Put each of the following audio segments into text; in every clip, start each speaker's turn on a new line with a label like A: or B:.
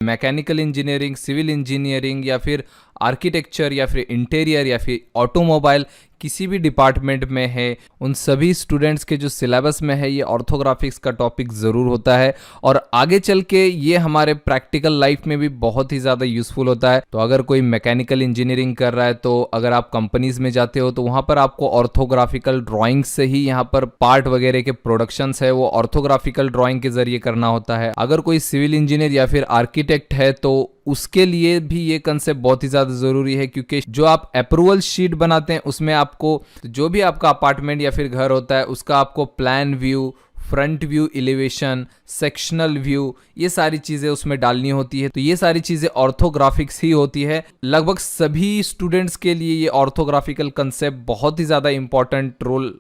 A: Mechanical engineering, civil engineering या फिर architecture या फिर इंटीरियर या फिर ऑटोमोबाइल किसी भी डिपार्टमेंट में है, उन सभी स्टूडेंट्स के जो सिलेबस में है ये ऑर्थोग्राफिक्स का टॉपिक ज़रूर होता है और आगे चल के ये हमारे प्रैक्टिकल लाइफ में भी बहुत ही ज़्यादा यूज़फुल होता है। तो अगर कोई मैकेनिकल इंजीनियरिंग कर रहा है तो अगर आप कंपनीज में जाते हो तो वहाँ पर आपको ऑर्थोग्राफिकल ड्राइंग से ही यहाँ पर पार्ट वगैरह के प्रोडक्शंस है वो ऑर्थोग्राफिकल ड्राइंग के जरिए करना होता है। अगर कोई सिविल इंजीनियर या फिर आर्किटेक्ट है तो उसके लिए भी ये कंसेप्ट बहुत ही ज़्यादा ज़रूरी है, क्योंकि जो आप अप्रूवल शीट बनाते हैं उसमें आपको जो भी आपका अपार्टमेंट या फिर घर होता है उसका आपको plan view, front view, elevation, sectional view, ये सारी चीज़ें उसमें डालनी होती है। तो ये सारी चीज़ें ऑर्थोग्राफिक्स ही होती है। लगभग सभी स्टूडेंट्स के लिए ये ऑर्थोग्राफिकल कंसेप्ट बहुत ही ज़्यादा इंपॉर्टेंट रोल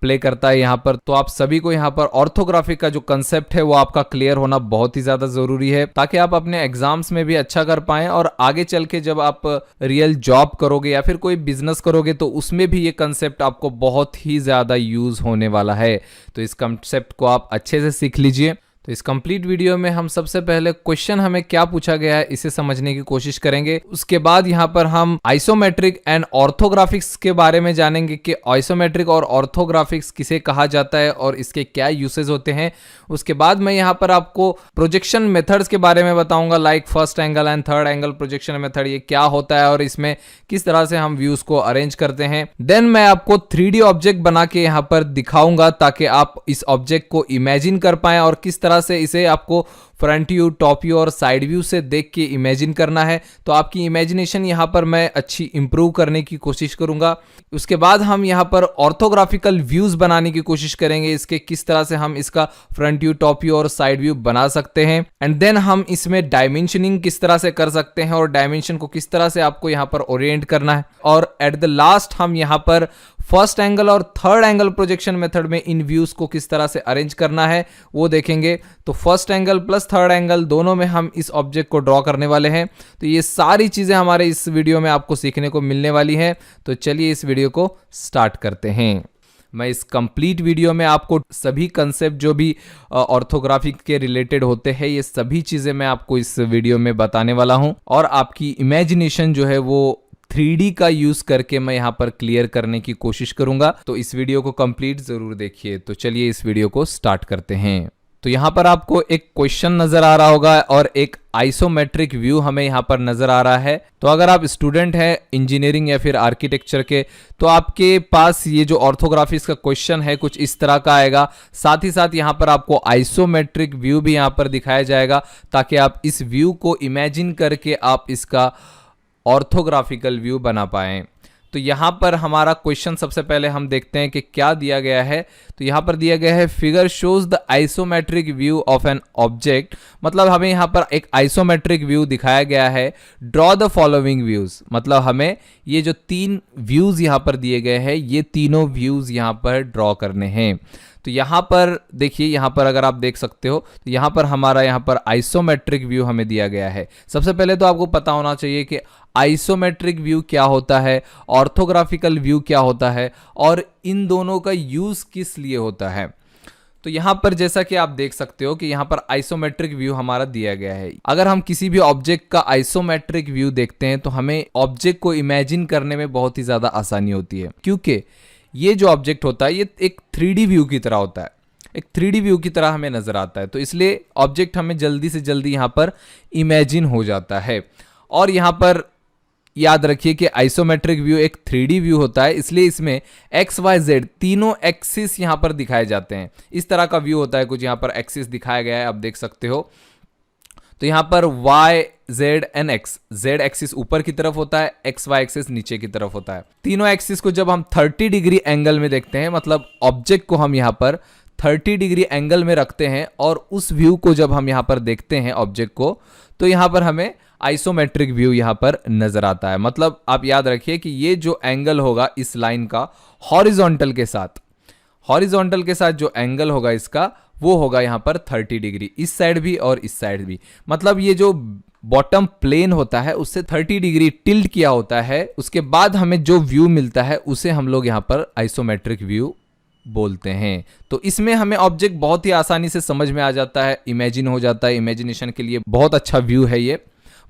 A: प्ले करता है यहाँ पर। तो आप सभी को यहाँ पर ऑर्थोग्राफिक का जो कंसेप्ट है वो आपका क्लियर होना बहुत ही ज़्यादा ज़रूरी है, ताकि आप अपने एग्जाम्स में भी अच्छा कर पाएं और आगे चल के जब आप रियल जॉब करोगे या फिर कोई बिजनेस करोगे तो उसमें भी ये कंसेप्ट आपको बहुत ही ज़्यादा यूज़ होने वाला है। तो इस कंसेप्ट को आप अच्छे से सीख लीजिए। तो इस कंप्लीट वीडियो में हम सबसे पहले क्वेश्चन हमें क्या पूछा गया है इसे समझने की कोशिश करेंगे। उसके बाद यहाँ पर हम आइसोमेट्रिक एंड ऑर्थोग्राफिक्स के बारे में जानेंगे कि आइसोमेट्रिक और ऑर्थोग्राफिक्स किसे कहा जाता है और इसके क्या यूसेज होते हैं। उसके बाद मैं यहाँ पर आपको प्रोजेक्शन मेथड्स के बारे में बताऊंगा, like first angle and third angle projection method, ये क्या होता है और इसमें किस तरह से हम व्यूज को अरेंज करते हैं। देन मैं आपको 3D ऑब्जेक्ट बना के यहाँ पर दिखाऊंगा ताकि आप इस ऑब्जेक्ट को इमेजिन कर पाएं और किस तरह से इसे आपको फ्रंट व्यू, टॉप व्यू और साइड व्यू से देख के इमेजिन करना है। तो आपकी इमेजिनेशन यहाँ पर मैं अच्छी इंप्रूव करने की कोशिश करूंगा। उसके बाद हम यहाँ पर ऑर्थोग्राफिकल व्यूज बनाने की कोशिश करेंगे, इसके किस तरह से हम इसका फ्रंट व्यू, टॉप व्यू और साइड व्यू बना सकते हैं। एंड देन हम इसमें डायमेंशनिंग किस तरह से कर सकते हैं और डायमेंशन को किस तरह से आपको यहाँ पर ओरिएंट करना है। और एट द लास्ट हम यहाँ पर फर्स्ट एंगल और थर्ड एंगल प्रोजेक्शन मेथड में इन व्यूज को किस तरह से अरेंज करना है वो देखेंगे। तो first angle plus third angle दोनों में हम इस ऑब्जेक्ट को ड्रॉ करने वाले हैं। तो ये सारी चीजें हमारे इस वीडियो में आपको सीखने को मिलने वाली हैं। तो चलिए इस वीडियो को स्टार्ट करते हैं। मैं इस कंप्लीट वीडियो में आपको सभी कंसेप्ट जो भी ऑर्थोग्राफिक के रिलेटेड होते हैं ये सभी चीजें मैं आपको इस वीडियो में बताने वाला हूं और आपकी इमेजिनेशन जो है वो 3D का यूज करके मैं यहाँ पर क्लियर करने की कोशिश करूंगा। तो इस वीडियो को कंप्लीट जरूर देखिए। तो चलिए इस वीडियो को स्टार्ट करते हैं। तो यहाँ पर आपको एक क्वेश्चन नजर आ रहा होगा और एक आइसोमेट्रिक व्यू हमें यहाँ पर नजर आ रहा है। तो अगर आप स्टूडेंट हैं इंजीनियरिंग या फिर आर्किटेक्चर के तो आपके पास ये जो ऑर्थोग्राफिक्स का क्वेश्चन है कुछ इस तरह का आएगा। साथ ही साथ यहाँ पर आपको आइसोमेट्रिक व्यू भी यहाँ पर दिखाया जाएगा ताकि आप इस व्यू को इमेजिन करके आप इसका ऑर्थोग्राफिकल व्यू बना पाएं। तो यहाँ पर हमारा क्वेश्चन सबसे पहले हम देखते हैं कि क्या दिया गया है। तो यहाँ पर दिया गया है figure shows the isometric view of an object, मतलब हमें यहाँ पर एक आइसोमेट्रिक व्यू दिखाया गया है। ड्रॉ द फॉलोइंग व्यूज, मतलब हमें ये जो 3 व्यूज यहाँ पर दिए गए हैं ये तीनों व्यूज यहाँ पर ड्रॉ करने हैं। तो यहाँ पर देखिए, यहाँ पर अगर आप देख सकते हो तो यहाँ पर हमारा यहाँ पर आइसोमेट्रिक व्यू हमें दिया गया है। सबसे पहले तो आपको पता होना चाहिए कि आइसोमेट्रिक व्यू क्या होता है, ऑर्थोग्राफिकल व्यू क्या होता है और इन दोनों का यूज किस लिए होता है। तो यहाँ पर जैसा कि आप देख सकते हो कि यहाँ पर आइसोमेट्रिक व्यू हमारा दिया गया है। अगर हम किसी भी ऑब्जेक्ट का आइसोमेट्रिक व्यू देखते हैं तो हमें ऑब्जेक्ट को इमेजिन करने में बहुत ही ज्यादा आसानी होती है, क्योंकि ये जो ऑब्जेक्ट होता है ये एक 3D व्यू की तरह होता है, एक 3D व्यू की तरह हमें नजर आता है। तो इसलिए ऑब्जेक्ट हमें जल्दी से जल्दी यहाँ पर इमेजिन हो जाता है। और यहाँ पर याद रखिए कि आइसोमेट्रिक व्यू एक 3D व्यू होता है, इसलिए इसमें एक्स वाई जेड तीनों एक्सिस यहाँ पर दिखाए जाते हैं। इस तरह का व्यू होता है, कुछ यहाँ पर एक्सिस दिखाया गया है, आप देख सकते हो। तो यहाँ पर y, z and x, z axis ऊपर की तरफ होता है, x y एक्सिस नीचे की तरफ होता है। तीनों एक्सिस को जब हम 30 डिग्री एंगल में देखते हैं, मतलब ऑब्जेक्ट को हम यहाँ पर 30 डिग्री एंगल में रखते हैं और उस व्यू को जब हम यहाँ पर देखते हैं ऑब्जेक्ट को, तो यहाँ पर हमें आइसोमेट्रिक व्यू यहाँ पर नजर आता है। मतलब आप याद रखिए कि ये जो एंगल होगा इस लाइन का हॉरिजॉन्टल के साथ जो एंगल होगा इसका वो होगा यहाँ पर 30 डिग्री, इस साइड भी और इस साइड भी। मतलब ये जो बॉटम प्लेन होता है उससे 30 डिग्री टिल्ट किया होता है, उसके बाद हमें जो व्यू मिलता है उसे हम लोग यहाँ पर आइसोमेट्रिक व्यू बोलते हैं। तो इसमें हमें ऑब्जेक्ट बहुत ही आसानी से समझ में आ जाता है, इमेजिन हो जाता है, इमेजिनेशन के लिए बहुत अच्छा व्यू है ये।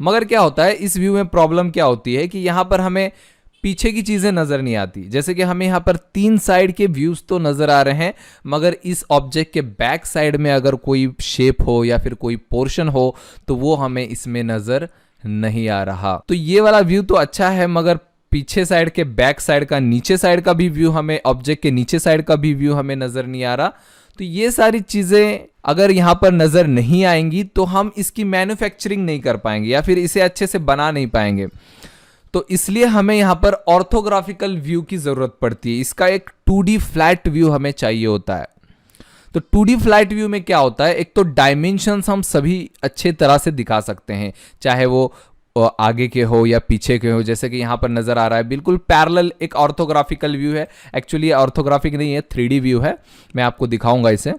A: मगर क्या होता है इस व्यू में, प्रॉब्लम क्या होती है कि यहाँ पर हमें पीछे की चीजें नजर नहीं आती। जैसे कि हमें यहाँ पर 3 साइड के व्यूज तो नजर आ रहे हैं, मगर इस ऑब्जेक्ट के बैक साइड में अगर कोई शेप हो या फिर कोई पोर्शन हो तो वो हमें इसमें नजर नहीं आ रहा। तो ये वाला व्यू तो अच्छा है, मगर पीछे साइड के बैक साइड का, नीचे साइड का भी व्यू हमें, ऑब्जेक्ट के नीचे साइड का भी व्यू हमें नजर नहीं आ रहा। तो ये सारी चीजें अगर यहां पर नजर नहीं आएंगी तो हम इसकी मैन्युफैक्चरिंग नहीं कर पाएंगे या फिर इसे अच्छे से बना नहीं पाएंगे। तो इसलिए हमें यहां पर ऑर्थोग्राफिकल व्यू की जरूरत पड़ती है। इसका एक 2D फ्लैट व्यू हमें चाहिए होता है। तो 2D फ्लैट व्यू में क्या होता है, एक तो डायमेंशंस हम सभी अच्छे तरह से दिखा सकते हैं, चाहे वो आगे के हो या पीछे के हो। जैसे कि यहाँ पर नजर आ रहा है बिल्कुल पैरेलल एक ऑर्थोग्राफिकल व्यू है। एक्चुअली ऑर्थोग्राफिक नहीं है, 3D व्यू है, मैं आपको दिखाऊंगा इसे।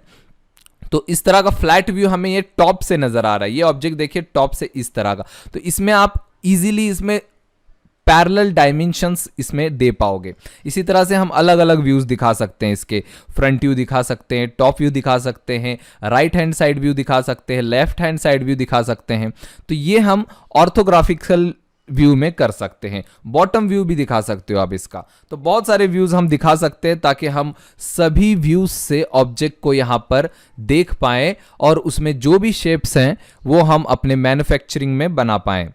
A: तो इस तरह का फ्लैट व्यू हमें ये टॉप से नजर आ रहा है। ये ऑब्जेक्ट देखिए टॉप से इस तरह का, तो इसमें आप इजीली इसमें पैरेलल डायमेंशंस इसमें दे पाओगे। इसी तरह से हम अलग अलग व्यूज दिखा सकते हैं, इसके फ्रंट व्यू दिखा सकते हैं, टॉप व्यू दिखा सकते हैं, राइट हैंड साइड व्यू दिखा सकते हैं, लेफ्ट हैंड साइड व्यू दिखा सकते हैं। तो ये हम ऑर्थोग्राफिकल व्यू में कर सकते हैं। बॉटम व्यू भी दिखा सकते हो आप इसका। तो बहुत सारे व्यूज हम दिखा सकते हैं ताकि हम सभी व्यूज से ऑब्जेक्ट को यहां पर देख पाएं और उसमें जो भी शेप्स हैं वो हम अपने मैन्युफैक्चरिंग में बना पाएं।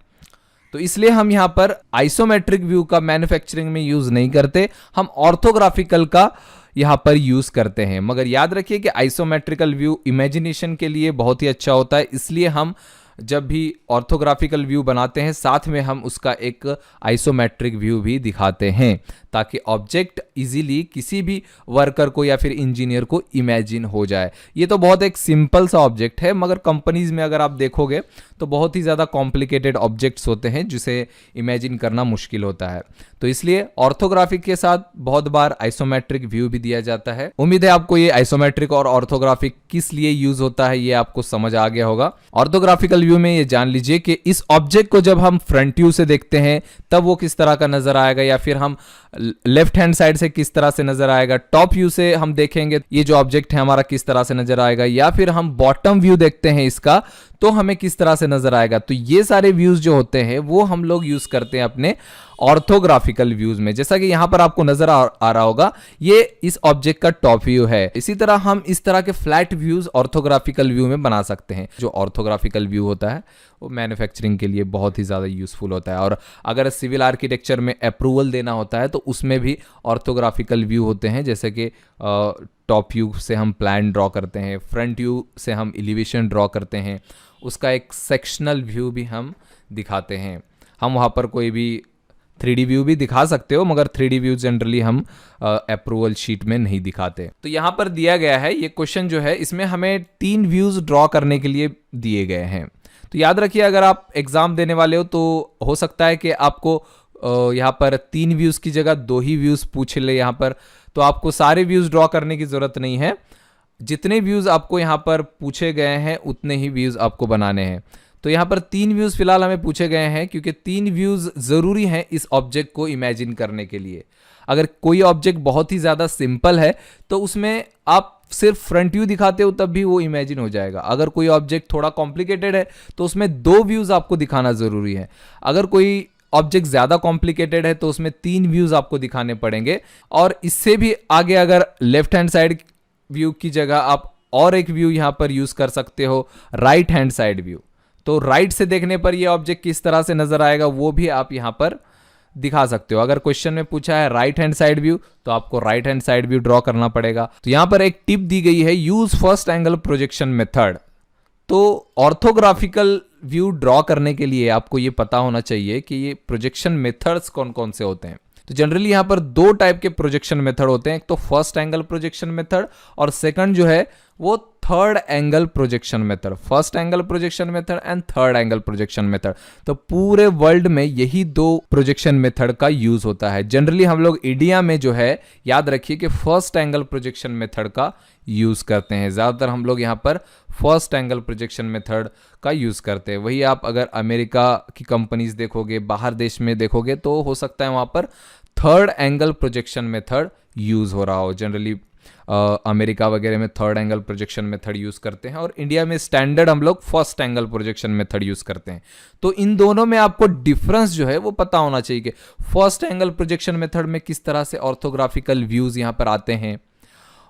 A: तो इसलिए हम यहां पर आइसोमेट्रिक व्यू का मैन्युफैक्चरिंग में यूज नहीं करते, हम ऑर्थोग्राफिकल का यहां पर यूज करते हैं। मगर याद रखिए कि आइसोमेट्रिकल व्यू इमेजिनेशन के लिए बहुत ही अच्छा होता है, इसलिए हम जब भी ऑर्थोग्राफिकल व्यू बनाते हैं साथ में हम उसका एक आइसोमेट्रिक व्यू भी दिखाते हैं, ताकि ऑब्जेक्ट इजीली किसी भी वर्कर को या फिर इंजीनियर को इमेजिन हो जाए। ये तो बहुत एक सिंपल सा ऑब्जेक्ट है, मगर कंपनीज में अगर आप देखोगे तो बहुत ही ज़्यादा कॉम्प्लिकेटेड ऑब्जेक्ट्स होते हैं जिसे इमेजिन करना मुश्किल होता है। तो इसलिए ऑर्थोग्राफिक के साथ बहुत बार आइसोमेट्रिक व्यू भी दिया जाता है। उम्मीद है आपको ये आइसोमेट्रिक और ऑर्थोग्राफिक किस लिए यूज होता है ये आपको समझ आ गया होगा। ऑर्थोग्राफिकल व्यू में ये जान लीजिए कि इस ऑब्जेक्ट को जब हम फ्रंट व्यू से देखते हैं तब वो किस तरह का नजर आएगा, या फिर हम लेफ्ट हैंड साइड से किस तरह से नजर आएगा, टॉप व्यू से हम देखेंगे ये जो ऑब्जेक्ट है हमारा किस तरह से नजर आएगा, या फिर हम बॉटम व्यू देखते हैं इसका तो हमें किस तरह से नजर आएगा। तो ये सारे व्यूज जो होते हैं वो हम लोग यूज करते हैं अपने ऑर्थोग्राफिकल व्यूज में। जैसा कि यहां पर आपको नजर आ रहा होगा ये इस ऑब्जेक्ट का टॉप व्यू है। इसी तरह हम इस तरह के फ्लैट व्यूज ऑर्थोग्राफिकल व्यू में बना सकते हैं। जो ऑर्थोग्राफिकल व्यू होता है वो मैन्युफैक्चरिंग के लिए बहुत ही ज़्यादा यूजफुल होता है, और अगर सिविल आर्किटेक्चर में अप्रूवल देना होता है तो उसमें भी ऑर्थोग्राफिकल व्यू होते हैं। जैसे कि टॉप व्यू से हम प्लान ड्रॉ करते हैं, फ्रंट व्यू से हम एलिवेशन ड्रॉ करते हैं, उसका एक सेक्शनल व्यू भी हम दिखाते हैं। हम वहाँ पर कोई भी 3D व्यू भी दिखा सकते हो, मगर 3D व्यू जनरली हम अप्रूवल शीट में नहीं दिखाते। तो यहाँ पर दिया गया है ये क्वेश्चन जो है, इसमें हमें 3 व्यूज ड्रॉ करने के लिए दिए गए हैं। तो याद रखिए अगर आप एग्जाम देने वाले हो तो हो सकता है कि आपको यहाँ पर 3 व्यूज की जगह 2 ही व्यूज पूछ ले यहाँ पर। तो आपको सारे व्यूज ड्रॉ करने की जरूरत नहीं है, जितने व्यूज आपको यहाँ पर पूछे गए हैं उतने ही व्यूज आपको बनाने हैं। तो यहाँ पर 3 व्यूज फिलहाल हमें पूछे गए हैं क्योंकि 3 व्यूज जरूरी हैं इस ऑब्जेक्ट को इमेजिन करने के लिए। अगर कोई ऑब्जेक्ट बहुत ही ज्यादा सिंपल है तो उसमें आप सिर्फ फ्रंट व्यू दिखाते हो तब भी वो इमेजिन हो जाएगा। अगर कोई ऑब्जेक्ट थोड़ा कॉम्प्लिकेटेड है तो उसमें 2 व्यूज आपको दिखाना जरूरी है। अगर कोई ऑब्जेक्ट ज्यादा कॉम्प्लिकेटेड है तो उसमें 3 व्यूज आपको दिखाने पड़ेंगे। और इससे भी आगे अगर लेफ्ट हैंड साइड व्यू की जगह आप और एक व्यू यहां पर यूज कर सकते हो, राइट हैंड साइड व्यू। तो राइट से देखने पर ये ऑब्जेक्ट किस तरह से नजर आएगा वो भी आप यहां पर दिखा सकते हो। अगर क्वेश्चन में पूछा है राइट हैंड साइड व्यू तो आपको right hand side view draw करना पड़ेगा। तो यहां पर एक टिप दी गई है, use first angle projection method. तो ऑर्थोग्राफिकल व्यू ड्रॉ करने के लिए आपको ये पता होना चाहिए कि ये प्रोजेक्शन मेथड्स कौन कौन से होते हैं। तो जनरली यहां पर 2 टाइप के प्रोजेक्शन मेथड होते हैं, एक तो फर्स्ट एंगल प्रोजेक्शन मेथड और सेकंड जो है वो third angle projection method. First angle projection method and third angle projection method. तो पूरे वर्ल्ड में यही 2 प्रोजेक्शन मेथड का यूज होता है। जनरली हम लोग इंडिया में जो है याद रखिए कि फर्स्ट एंगल प्रोजेक्शन मेथड का यूज करते हैं। ज्यादातर हम लोग यहाँ पर फर्स्ट एंगल प्रोजेक्शन मेथड का यूज करते हैं। वही आप अगर अमेरिका की कंपनीज देखोगे, बाहर देश में देखोगे तो हो सकता है वहां पर third angle projection method use हो रहा हो। जनरली अमेरिका वगैरह में third angle projection method use करते हैं और इंडिया में स्टैंडर्ड हम लोग first angle projection method use करते हैं। तो इन दोनों में आपको डिफरेंस जो है वो पता होना चाहिए कि फर्स्ट एंगल प्रोजेक्शन मेथड में किस तरह से ऑर्थोग्राफिकल व्यूज़ यहाँ पर आते हैं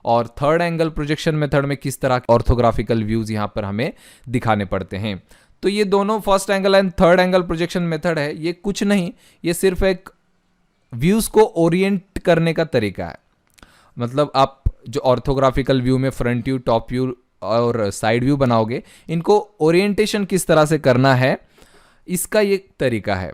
A: और थर्ड एंगल प्रोजेक्शन मेथड में किस तरह ऑर्थोग्राफिकल व्यूज़ यहाँ पर हमें दिखाने पड़ते हैं। तो ये दोनों first angle and third angle projection method है, ये कुछ नहीं, ये सिर्फ एक व्यूज़ को ओरिएंट करने का तरीका है। मतलब आप जो ऑर्थोग्राफिकल व्यू में फ्रंट व्यू, टॉप व्यू और साइड व्यू बनाओगे, इनको ओरिएंटेशन किस तरह से करना है इसका ये तरीका है।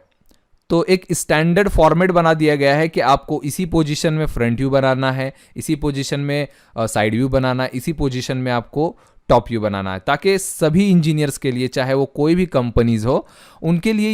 A: तो एक स्टैंडर्ड फॉर्मेट बना दिया गया है कि आपको इसी पोजीशन में फ्रंट व्यू बनाना है, इसी पोजीशन में साइड व्यू बनाना है, इसी पोजीशन में आपको टॉप व्यू बनाना है, ताकि सभी इंजीनियर्स के लिए, चाहे वो कोई भी कंपनीज हो, उनके लिए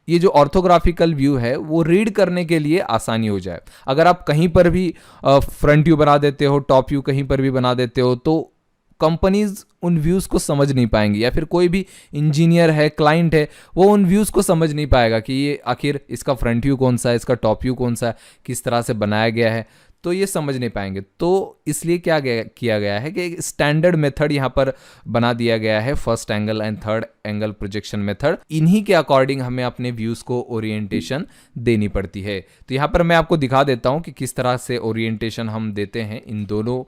A: ये जो ऑर्थोग्राफिकल व्यू है वो रीड करने के लिए आसानी हो जाए। अगर आप कहीं पर भी फ्रंट व्यू बना देते हो, टॉप व्यू कहीं पर भी बना देते हो, तो कंपनीज उन व्यूज़ को समझ नहीं पाएंगी, या फिर कोई भी इंजीनियर है, क्लाइंट है, वो उन व्यूज़ को समझ नहीं पाएगा कि ये आखिर इसका फ्रंट व्यू कौन सा है, इसका टॉप व्यू कौन सा है, किस तरह से बनाया गया है, तो ये समझ नहीं पाएंगे। तो इसलिए क्या किया गया है कि एक स्टैंडर्ड मेथड यहाँ पर बना दिया गया है, first angle and third angle projection method. इन्हीं के अकॉर्डिंग हमें अपने व्यूज़ को ओरिएंटेशन देनी पड़ती है। तो यहाँ पर मैं आपको दिखा देता हूँ कि किस तरह से ओरिएंटेशन हम देते हैं इन दोनों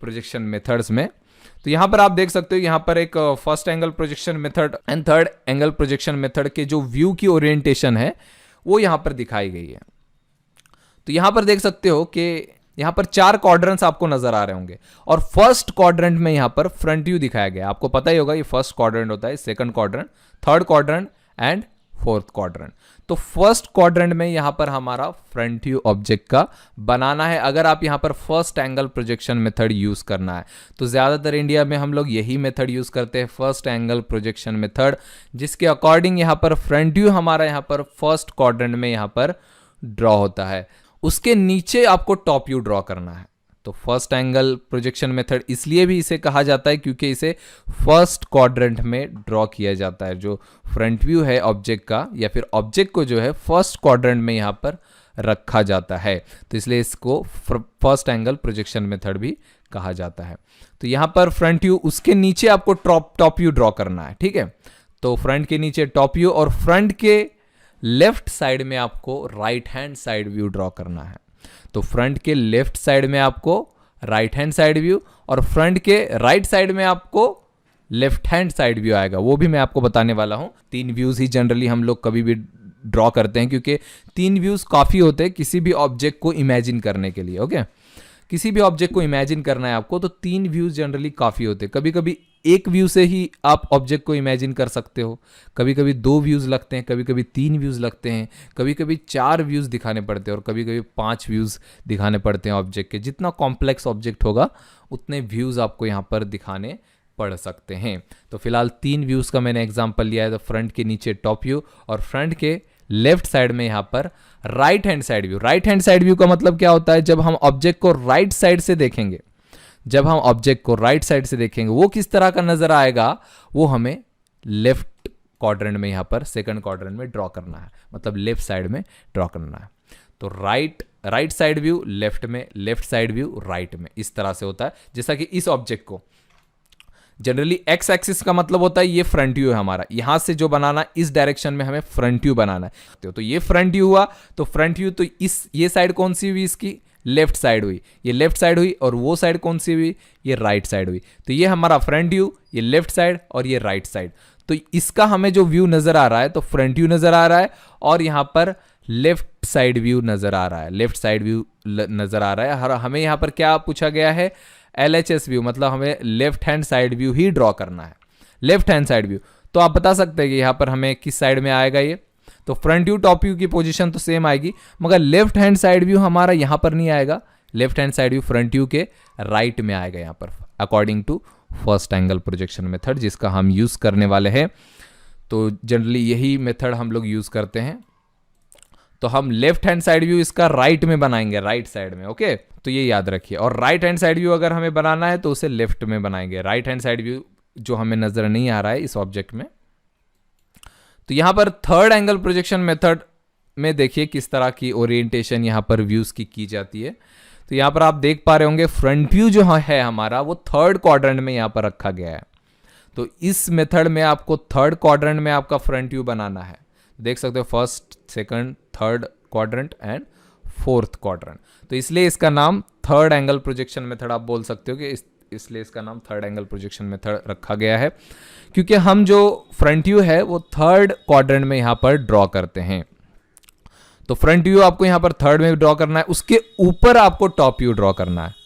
A: प्रोजेक्शन मेथड्स में। तो यहाँ पर आप देख सकते हो, यहाँ पर एक first angle projection method and third angle projection method के जो व्यू की ओरिएंटेशन है वो यहाँ पर दिखाई गई है। तो यहाँ पर देख सकते हो कि यहाँ पर 4 क्वाड्रेंट्स आपको नजर आ रहे होंगे और फर्स्ट क्वाड्रेंट में यहाँ पर फ्रंट व्यू दिखाया गया। आपको पता ही होगा ये फर्स्ट क्वाड्रेंट होता है, second quadrant, third quadrant and fourth quadrant. तो फर्स्ट क्वाड्रेंट में यहाँ पर हमारा फ्रंट व्यू ऑब्जेक्ट का बनाना है। अगर आप यहाँ पर first angle projection method use करना है तो ज्यादातर इंडिया में हम लोग यही मेथड यूज करते हैं, फर्स्ट एंगल प्रोजेक्शन मेथड, जिसके अकॉर्डिंग यहाँ पर फ्रंट व्यू हमारा यहाँ पर फर्स्ट क्वाड्रेंट में यहाँ पर ड्रॉ होता है। उसके नीचे आपको टॉप व्यू ड्रॉ करना है। तो फर्स्ट एंगल प्रोजेक्शन मेथड इसलिए भी इसे कहा जाता है क्योंकि इसे फर्स्ट क्वाड्रेंट में ड्रॉ किया जाता है। जो फ्रंट व्यू है ऑब्जेक्ट का, या फिर ऑब्जेक्ट को जो है फर्स्ट क्वाड्रेंट में यहाँ पर रखा जाता है, तो इसलिए इसको फर्स्ट एंगल प्रोजेक्शन मेथड भी कहा जाता है। तो यहाँ पर फ्रंट व्यू, उसके नीचे आपको टॉप व्यू ड्रॉ करना है, ठीक है। तो फ्रंट के नीचे टॉप व्यू और फ्रंट के लेफ्ट साइड में आपको right hand side view draw करना है। तो फ्रंट के लेफ्ट साइड में आपको राइट हैंड साइड व्यू और फ्रंट के राइट साइड में आपको लेफ्ट हैंड साइड व्यू आएगा, वो भी मैं आपको बताने वाला हूं। 3 व्यूज ही जनरली हम लोग कभी भी ड्रॉ करते हैं क्योंकि 3 व्यूज काफी होते हैं किसी भी ऑब्जेक्ट को इमेजिन करने के लिए। ओके, किसी भी ऑब्जेक्ट को इमेजिन करना है आपको तो 3 व्यूज जनरली काफी होते हैं। कभी कभी एक व्यू से ही आप ऑब्जेक्ट को इमेजिन कर सकते हो, कभी कभी 2 व्यूज लगते हैं, कभी कभी 3 व्यूज लगते हैं, कभी कभी 4 व्यूज दिखाने पड़ते हैं और कभी कभी 5 व्यूज दिखाने पड़ते हैं ऑब्जेक्ट के। जितना कॉम्प्लेक्स ऑब्जेक्ट होगा उतने व्यूज आपको यहाँ पर दिखाने पड़ सकते हैं। तो फिलहाल 3 व्यूज का मैंने एग्जाम्पल लिया है। तो फ्रंट के नीचे टॉप व्यू और फ्रंट के लेफ्ट साइड में यहाँ पर right hand side view. Right hand side view का मतलब क्या होता है, जब हम ऑब्जेक्ट को राइट साइड से देखेंगे, जब हम ऑब्जेक्ट को राइट साइड से देखेंगे वो किस तरह का नजर आएगा, वो हमें लेफ्ट क्वाड्रेंट में यहाँ पर सेकंड क्वाड्रेंट में ड्रॉ करना है, मतलब लेफ्ट साइड में ड्रॉ करना है। तो राइट साइड व्यू लेफ्ट में, लेफ्ट साइड व्यू राइट में, इस तरह से होता है। जैसा कि इस ऑब्जेक्ट को जनरली एक्स एक्सिस का मतलब होता है ये फ्रंट व्यू है हमारा, यहां से जो बनाना इस डायरेक्शन में हमें फ्रंट व्यू बनाना है। तो ये फ्रंट व्यू हुआ। तो फ्रंट व्यू, तो ये साइड कौन सी हुई, इसकी लेफ्ट साइड हुई, ये लेफ्ट साइड हुई, और वो साइड कौन सी हुई, ये राइट साइड हुई। तो ये हमारा फ्रंट व्यू, ये लेफ्ट साइड और ये राइट साइड। तो इसका हमें जो व्यू नजर आ रहा है, तो फ्रंट व्यू नजर आ रहा है और यहाँ पर लेफ्ट साइड व्यू नजर आ रहा है, लेफ्ट साइड व्यू नजर आ रहा है। हमें यहाँ पर क्या पूछा गया है, LHS व्यू, मतलब हमें लेफ्ट हैंड साइड व्यू ही ड्रॉ करना है, लेफ्ट हैंड साइड व्यू। तो आप बता सकते हैं कि यहाँ पर हमें किस साइड में आएगा ये। तो फ्रंट व्यू टॉप व्यू की पोजीशन तो सेम आएगी, मगर लेफ्ट हैंड साइड व्यू हमारा यहाँ पर नहीं आएगा। Left hand side view front view के राइट में आएगा यहाँ पर, according to first angle projection method जिसका हम यूज करने वाले हैं। तो जनरली यही मेथड हम लोग यूज करते हैं। तो हम लेफ्ट हैंड साइड व्यू इसका राइट में बनाएंगे, राइट साइड में। ओके, तो ये याद रखिए। और राइट हैंड साइड व्यू अगर हमें बनाना है तो उसे लेफ्ट में बनाएंगे। राइट हैंड साइड व्यू जो हमें नजर नहीं आ रहा है इस ऑब्जेक्ट में। तो यहां पर थर्ड एंगल प्रोजेक्शन मेथड में देखिए किस तरह की ओरिएंटेशन यहां पर व्यूज की जाती है। तो यहाँ पर आप देख पा रहे होंगे फ्रंट व्यू जो है हमारा वो थर्ड क्वाड्रेंट में यहाँ पर रखा गया है। तो इस मेथड में आपको थर्ड क्वाड्रेंट में आपका फ्रंट व्यू बनाना है। देख सकते हो first, second, third quadrant and fourth quadrant. तो इसलिए इसका नाम थर्ड एंगल प्रोजेक्शन मेथड आप बोल सकते हो कि इसलिए इसका नाम थर्ड एंगल प्रोजेक्शन मेथड रखा गया है, क्योंकि हम जो फ्रंट व्यू है वो थर्ड क्वाड्रेंट में यहाँ पर ड्रॉ करते हैं। तो फ्रंट व्यू आपको यहाँ पर थर्ड में ड्रॉ करना है, उसके ऊपर आपको टॉप व्यू ड्रॉ करना है।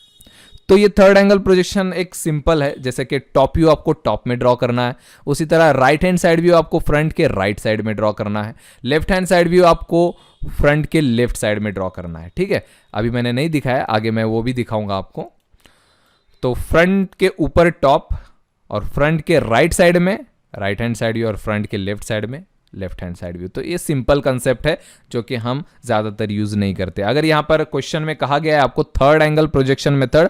A: तो ये थर्ड एंगल प्रोजेक्शन एक सिंपल है, जैसे कि टॉप व्यू आपको टॉप में ड्रॉ करना है, उसी तरह राइट हैंड साइड व्यू आपको फ्रंट के राइट साइड में ड्रॉ करना है, लेफ्ट हैंड साइड व्यू आपको फ्रंट के लेफ्ट साइड में ड्रॉ करना है। ठीक है, अभी मैंने नहीं दिखाया, आगे मैं वो भी दिखाऊंगा आपको। तो फ्रंट के ऊपर टॉप और फ्रंट के राइट साइड में राइट हैंड साइड व्यू और फ्रंट के लेफ्ट साइड में लेफ्ट हैंड साइड व्यू। तो ये सिंपल कंसेप्ट है जो कि हम ज़्यादातर यूज नहीं करते। अगर यहाँ पर क्वेश्चन में कहा गया है आपको थर्ड एंगल प्रोजेक्शन मेथड,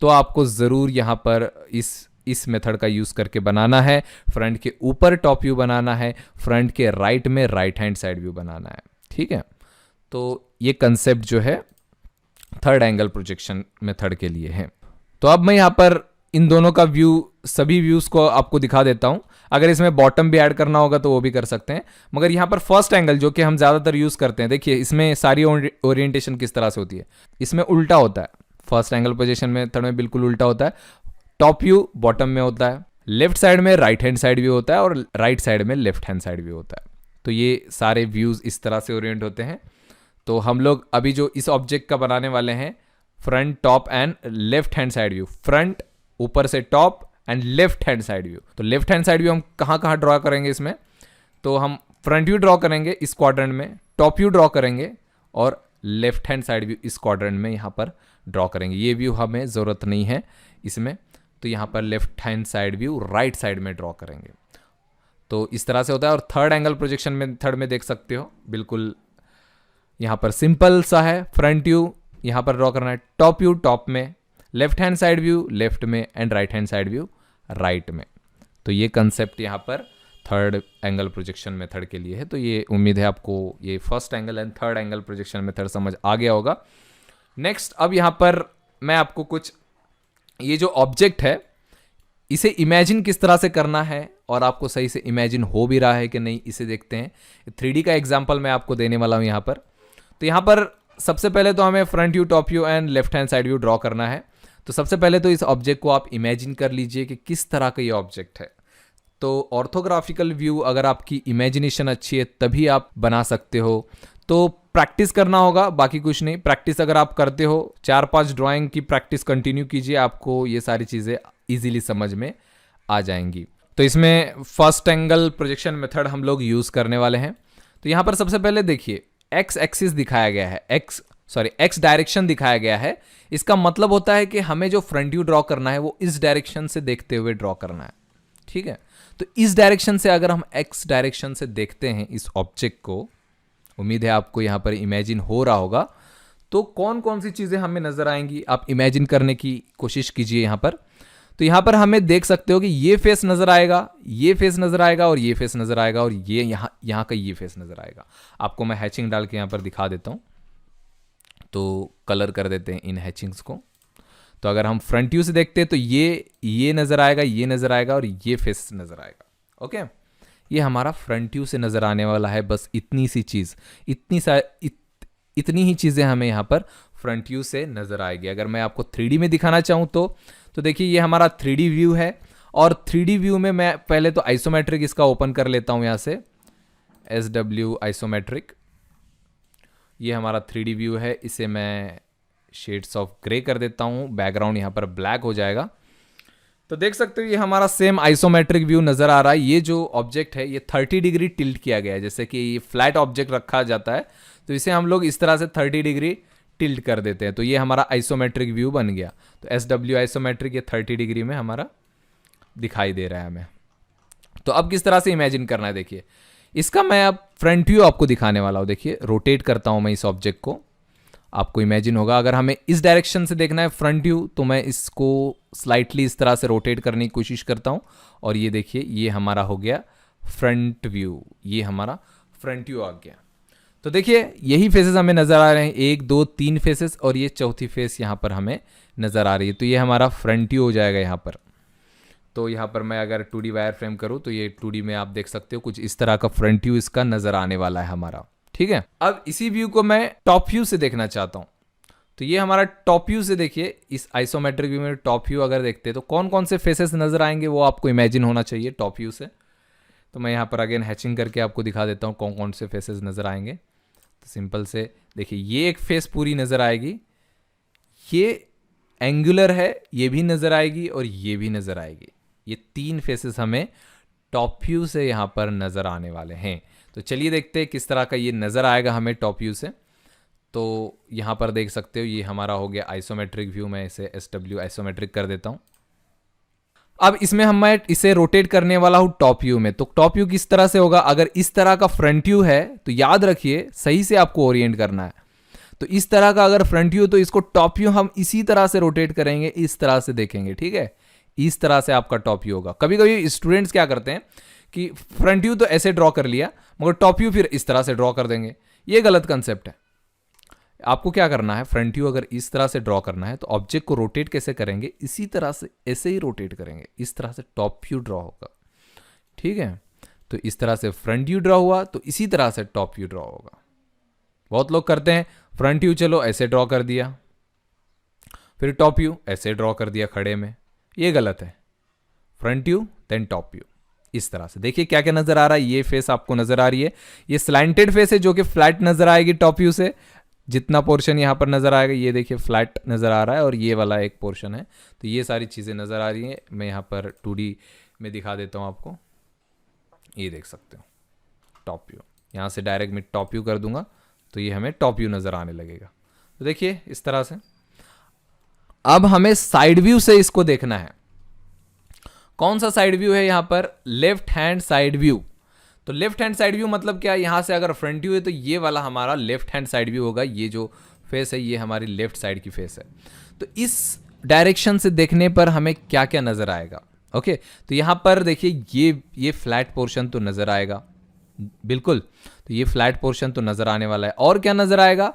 A: तो आपको ज़रूर यहाँ पर इस मेथड का यूज़ करके बनाना है। फ्रंट के ऊपर टॉप व्यू बनाना है, फ्रंट के राइट में राइट हैंड साइड व्यू बनाना है। ठीक है, तो ये कंसेप्ट जो है थर्ड एंगल प्रोजेक्शन मेथड के लिए है। तो अब मैं यहाँ पर इन दोनों का व्यू, सभी व्यूज को आपको दिखा देता हूं। अगर इसमें बॉटम भी ऐड करना होगा तो वो भी कर सकते हैं, मगर यहाँ पर फर्स्ट एंगल जो कि हम ज़्यादातर यूज़ करते हैं, देखिए इसमें सारी ओरिएंटेशन किस तरह से होती है। इसमें उल्टा होता है, फर्स्ट एंगल पोजीशन में थर्ड में बिल्कुल उल्टा होता है। टॉप व्यू बॉटम में होता है, लेफ्ट साइड में राइट हैंड साइड व्यू होता है और राइट साइड में लेफ्ट हैंड साइड व्यू होता है। तो ये सारे व्यूज़ इस तरह से ओरिएंट होते हैं। तो हम लोग अभी जो इस ऑब्जेक्ट का बनाने वाले हैं, front, top and left hand side view, front ऊपर से top and left hand side view. तो लेफ्ट हैंड साइड व्यू हम कहाँ कहाँ ड्रॉ करेंगे इसमें, तो हम फ्रंट व्यू ड्रॉ करेंगे इस क्वाड्रेंट में, टॉप व्यू ड्रॉ करेंगे और लेफ्ट हैंड साइड व्यू इस क्वाड्रेंट में यहाँ पर ड्रॉ करेंगे। ये व्यू हमें ज़रूरत नहीं है इसमें, तो यहाँ पर left hand side view right side में ड्रॉ करेंगे। तो इस तरह से होता है। और थर्ड एंगल प्रोजेक्शन मेथड में देख सकते हो बिल्कुल यहाँ पर सिंपल सा है। फ्रंट व्यू यहाँ पर ड्रॉ करना है, टॉप व्यू टॉप में, left hand side view left में and right hand side view right में। तो ये कंसेप्ट यहाँ पर थर्ड एंगल प्रोजेक्शन मेथड के लिए है। तो ये उम्मीद है आपको ये first angle and third angle projection method समझ आ गया होगा। नेक्स्ट, अब यहाँ पर मैं आपको कुछ, ये जो ऑब्जेक्ट है इसे इमेजिन किस तरह से करना है और आपको सही से इमेजिन हो भी रहा है कि नहीं, इसे देखते हैं। 3D का एग्जाम्पल मैं आपको देने वाला हूँ यहाँ पर। तो यहाँ पर सबसे पहले तो हमें front view, top view and left hand side view draw करना है। तो सबसे पहले तो इस ऑब्जेक्ट को आप इमेजिन कर लीजिए कि किस तरह का ये ऑब्जेक्ट है। तो ऑर्थोग्राफिकल व्यू अगर आपकी इमेजिनेशन अच्छी है तभी आप बना सकते हो। तो प्रैक्टिस करना होगा, बाकी कुछ नहीं। प्रैक्टिस अगर आप करते हो, 4-5 ड्राइंग की प्रैक्टिस कंटिन्यू कीजिए, आपको ये सारी चीज़ें इजीली समझ में आ जाएंगी। तो इसमें फर्स्ट एंगल प्रोजेक्शन मेथड हम लोग यूज़ करने वाले हैं। तो यहाँ पर सबसे पहले देखिए एक्स एक्सिस दिखाया गया है, एक्स डायरेक्शन दिखाया गया है। इसका मतलब होता है कि हमें जो फ्रंट व्यू ड्रॉ करना है वो इस डायरेक्शन से देखते हुए ड्रॉ करना है। ठीक है, तो इस डायरेक्शन से अगर हम एक्स डायरेक्शन से देखते हैं इस ऑब्जेक्ट को, उम्मीद है आपको यहाँ पर इमेजिन हो रहा होगा। तो कौन कौन सी चीज़ें हमें नज़र आएंगी, आप इमेजिन करने की कोशिश कीजिए यहाँ पर। तो यहाँ पर हमें देख सकते हो कि ये फेस नज़र आएगा, ये फेस नज़र आएगा और ये फेस नज़र आएगा और ये यहाँ का ये फेस नज़र आएगा। आपको मैं हैचिंग डाल के यहाँ पर दिखा देता हूँ। तो कलर कर देते हैं इन हैचिंग्स को। तो अगर हम फ्रंट व्यू से देखते हैं तो ये नज़र आएगा, ये नज़र आएगा और ये फेस नज़र आएगा। ओके, ये हमारा फ्रंट व्यू से नज़र आने वाला है। बस इतनी सी चीज़, इतनी ही चीज़ें हमें यहाँ पर फ्रंट व्यू से नज़र आएगी। अगर मैं आपको 3D में दिखाना चाहूँ तो देखिए ये हमारा 3D व्यू है। और 3D व्यू में मैं पहले तो आइसोमेट्रिक इसका ओपन कर लेता हूँ यहाँ से, SW आइसोमेट्रिक। ये हमारा 3D व्यू है, इसे मैं शेड्स ऑफ ग्रे कर देता हूँ, बैकग्राउंड यहाँ पर ब्लैक हो जाएगा। तो देख सकते हो ये हमारा सेम आइसोमेट्रिक व्यू नज़र आ रहा है। ये जो ऑब्जेक्ट है ये 30 डिग्री टिल्ट किया गया है। जैसे कि ये फ्लैट ऑब्जेक्ट रखा जाता है तो इसे हम लोग इस तरह से 30 डिग्री टिल्ट कर देते हैं। तो ये हमारा आइसोमेट्रिक व्यू बन गया। तो SW आइसोमेट्रिक ये 30 डिग्री में हमारा दिखाई दे रहा है हमें। तो अब किस तरह से इमेजिन करना है, देखिए इसका मैं अब फ्रंट व्यू आपको दिखाने वाला हूँ। देखिए रोटेट करता हूँ मैं इस ऑब्जेक्ट को, आपको इमेजिन होगा। अगर हमें इस डायरेक्शन से देखना है फ्रंट व्यू तो मैं इसको स्लाइटली इस तरह से रोटेट करने की कोशिश करता हूँ और ये देखिए ये हमारा हो गया फ्रंट व्यू, ये हमारा फ्रंट व्यू आ गया। तो देखिए यही फेसेस हमें नज़र आ रहे हैं, 1 2 3 फेसेस, और ये चौथी फेस यहाँ पर हमें नज़र आ रही है। तो ये हमारा फ्रंट व्यू हो जाएगा यहाँ पर। तो यहाँ पर मैं अगर 2D वायर फ्रेम करूँ तो ये 2D में आप देख सकते हो कुछ इस तरह का फ्रंट व्यू इसका नज़र आने वाला है हमारा। ठीक है, अब इसी व्यू को मैं टॉप व्यू से देखना चाहता हूँ। तो ये हमारा टॉप व्यू से देखिए, इस आइसोमेट्रिक व्यू में टॉप व्यू अगर देखते हैं तो कौन कौन से फेसेस नज़र आएंगे वो आपको इमेजिन होना चाहिए टॉप व्यू से। तो मैं यहाँ पर अगेन हैचिंग करके आपको दिखा देता हूँ कौन कौन से फेसेस नज़र आएंगे। तो सिंपल से देखिए ये एक फेस पूरी नज़र आएगी, ये एंगुलर है, ये भी नज़र आएगी और ये भी नज़र आएगी। ये 3 फेसेस हमें टॉप व्यू से यहाँ पर नज़र आने वाले हैं। तो चलिए देखते हैं किस तरह का ये नज़र आएगा हमें टॉप व्यू से। तो यहाँ पर देख सकते हो ये हमारा हो गया आइसोमेट्रिक व्यू। मैं इसे SW आइसोमेट्रिक कर देता हूँ। अब इसमें मैं इसे रोटेट करने वाला हूँ टॉप व्यू में। तो टॉप व्यू किस तरह से होगा, अगर इस तरह का फ्रंट व्यू है तो याद रखिए सही से आपको ओरिएंट करना है। तो इस तरह का अगर फ्रंट व्यू तो इसको टॉप व्यू हम इसी तरह से रोटेट करेंगे, इस तरह से देखेंगे। ठीक है, इस तरह से आपका टॉप व्यू होगा। कभी कभी स्टूडेंट्स क्या करते हैं कि फ्रंट व्यू तो ऐसे ड्रॉ कर लिया मगर टॉप व्यू फिर इस तरह से ड्रॉ कर देंगे, ये गलत कंसेप्ट है। आपको क्या करना है, फ्रंट व्यू अगर इस तरह से ड्रॉ करना है तो ऑब्जेक्ट को रोटेट कैसे करेंगे, इसी तरह से ऐसे ही रोटेट करेंगे, इस तरह से टॉप व्यू ड्रॉ होगा। ठीक है, तो इस तरह से फ्रंट व्यू ड्रॉ हुआ तो इसी तरह से टॉप व्यू ड्रॉ होगा। बहुत लोग करते हैं फ्रंट व्यू चलो ऐसे ड्रॉ कर दिया, फिर टॉप व्यू ऐसे ड्रॉ कर दिया खड़े में, ये गलत है। Front view then top view, इस तरह से। देखिए क्या क्या नजर आ रहा है, ये फेस आपको नजर आ रही है, ये स्लैंटेड फेस है जो कि फ्लैट नजर आएगी टॉप व्यू से। जितना पोर्शन यहाँ पर नजर आएगा ये देखिए फ्लैट नजर आ रहा है, और ये वाला एक पोर्शन है। तो ये सारी चीज़ें नजर आ रही हैं। मैं यहाँ पर 2D में दिखा देता हूँ आपको, ये देख सकते हो टॉप व्यू। यहाँ से डायरेक्ट मैं टॉप व्यू कर दूंगा तो ये हमें टॉप व्यू नजर आने लगेगा। तो देखिए इस तरह से। अब हमें साइड व्यू से इसको देखना है। कौन सा साइड व्यू है यहाँ पर, लेफ्ट हैंड साइड व्यू। तो लेफ्ट हैंड साइड व्यू मतलब क्या, यहाँ से अगर फ्रंट व्यू है तो ये वाला हमारा लेफ्ट हैंड साइड व्यू होगा। ये जो फेस है ये हमारी लेफ्ट साइड की फेस है। तो इस डायरेक्शन से देखने पर हमें क्या क्या नजर आएगा। ओके, तो यहाँ पर देखिए ये फ्लैट पोर्शन तो नजर आएगा, बिल्कुल। तो ये फ्लैट पोर्शन तो नजर आने वाला है। और क्या नजर आएगा,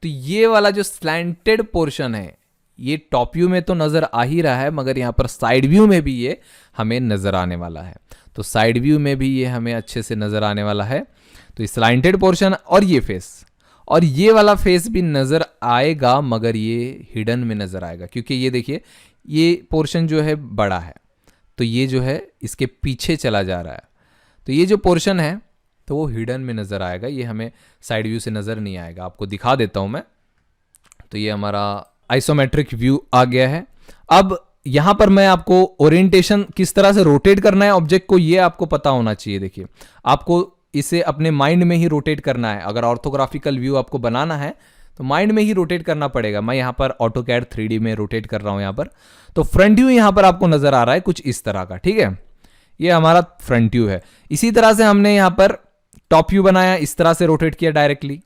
A: तो ये वाला जो स्लैंटेड पोर्शन है ये टॉप व्यू में तो नजर आ ही रहा है, मगर यहाँ पर साइड व्यू में भी ये हमें नजर आने वाला है। तो साइड व्यू में भी ये हमें अच्छे से नजर आने वाला है। तो स्लैंटेड पोर्शन और ये फेस और ये वाला फेस भी नजर आएगा, मगर ये हिडन में नजर आएगा, क्योंकि ये देखिए ये पोर्शन जो है बड़ा है तो ये जो है इसके पीछे चला जा रहा है। तो ये जो पोर्शन है तो वो हिडन में नजर आएगा, ये हमें साइड व्यू से नजर नहीं आएगा। आपको दिखा देता हूं मैं। तो ये हमारा आइसोमेट्रिक व्यू आ गया है। अब यहां पर मैं आपको ओरिएंटेशन किस तरह से रोटेट करना है ऑब्जेक्ट को, ये आपको पता होना चाहिए। देखिए आपको इसे अपने माइंड में ही रोटेट करना है। अगर ऑर्थोग्राफिकल व्यू आपको बनाना है तो माइंड में ही रोटेट करना पड़ेगा। मैं यहाँ पर AutoCAD 3D में रोटेट कर रहा हूँ यहाँ पर। तो फ्रंट व्यू यहाँ पर आपको नजर आ रहा है कुछ इस तरह का, ठीक है। ये हमारा फ्रंट व्यू है। इसी तरह से हमने यहाँ पर टॉप व्यू बनाया, इस तरह से रोटेट किया डायरेक्टली।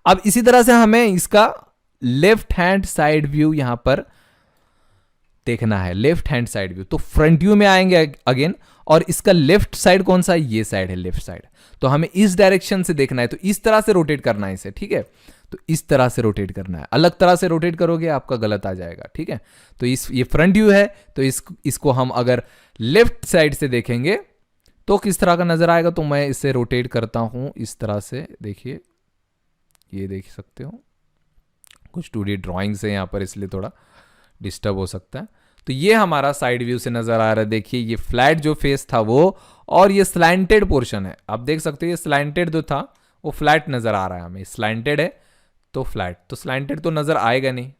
A: अब इसी तरह से हमें इसका लेफ्ट हैंड साइड व्यू यहां पर देखना है, लेफ्ट हैंड साइड व्यू। तो फ्रंट व्यू में आएंगे अगेन, और इसका लेफ्ट साइड कौन सा है, ये साइड है लेफ्ट साइड। तो हमें इस डायरेक्शन से देखना है, तो इस तरह से रोटेट करना है इसे, ठीक है। तो इस तरह से रोटेट करना है, अलग तरह से रोटेट करोगे आपका गलत आ जाएगा, ठीक है। तो ये फ्रंट व्यू है, तो इसको हम अगर लेफ्ट साइड से देखेंगे तो किस तरह का नजर आएगा। तो मैं इसे रोटेट करता हूं इस तरह से, देखिए ये देख सकते हो। कुछ 2D ड्राइंग्स है यहाँ पर इसलिए थोड़ा डिस्टर्ब हो सकता है। तो ये हमारा साइड व्यू से नजर आ रहा है। देखिए ये फ्लैट जो फेस था वो, और ये स्लैंटेड पोर्शन है। आप देख सकते हो ये स्लैंटेड जो था वो फ्लैट नजर आ रहा है हमें। स्लैंटेड है तो फ्लैट, तो स्लैंटेड तो नजर आएगा नहीं,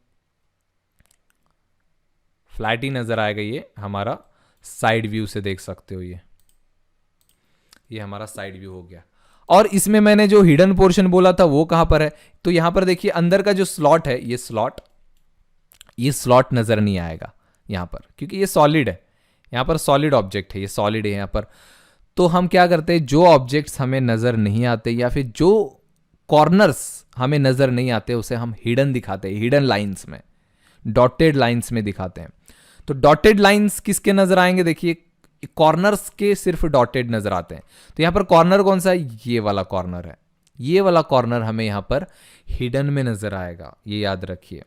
A: फ्लैट ही नजर आएगा। ये हमारा साइड व्यू से देख सकते हो, ये हमारा साइड व्यू हो गया। और इसमें मैंने जो हिडन पोर्शन बोला था वो कहां पर है, तो यहां पर देखिए अंदर का जो स्लॉट है, ये स्लॉट नजर नहीं आएगा यहां पर, क्योंकि ये सॉलिड है। यहां पर सॉलिड ऑब्जेक्ट है, ये सॉलिड है यहां पर। तो हम क्या करते हैं, जो ऑब्जेक्ट्स हमें नजर नहीं आते या फिर जो कॉर्नर्स हमें नजर नहीं आते उसे हम हिडन दिखाते हैं, हिडन लाइंस में, डॉटेड लाइंस में दिखाते हैं। तो डॉटेड लाइंस किसके नजर आएंगे, देखिए कॉर्नर्स के सिर्फ डॉटेड नजर आते हैं। तो यहां पर कॉर्नर कौन सा है, ये वाला कॉर्नर है, ये वाला कॉर्नर हमें यहाँ पर हिडन में नज़र आएगा, ये याद रखिए।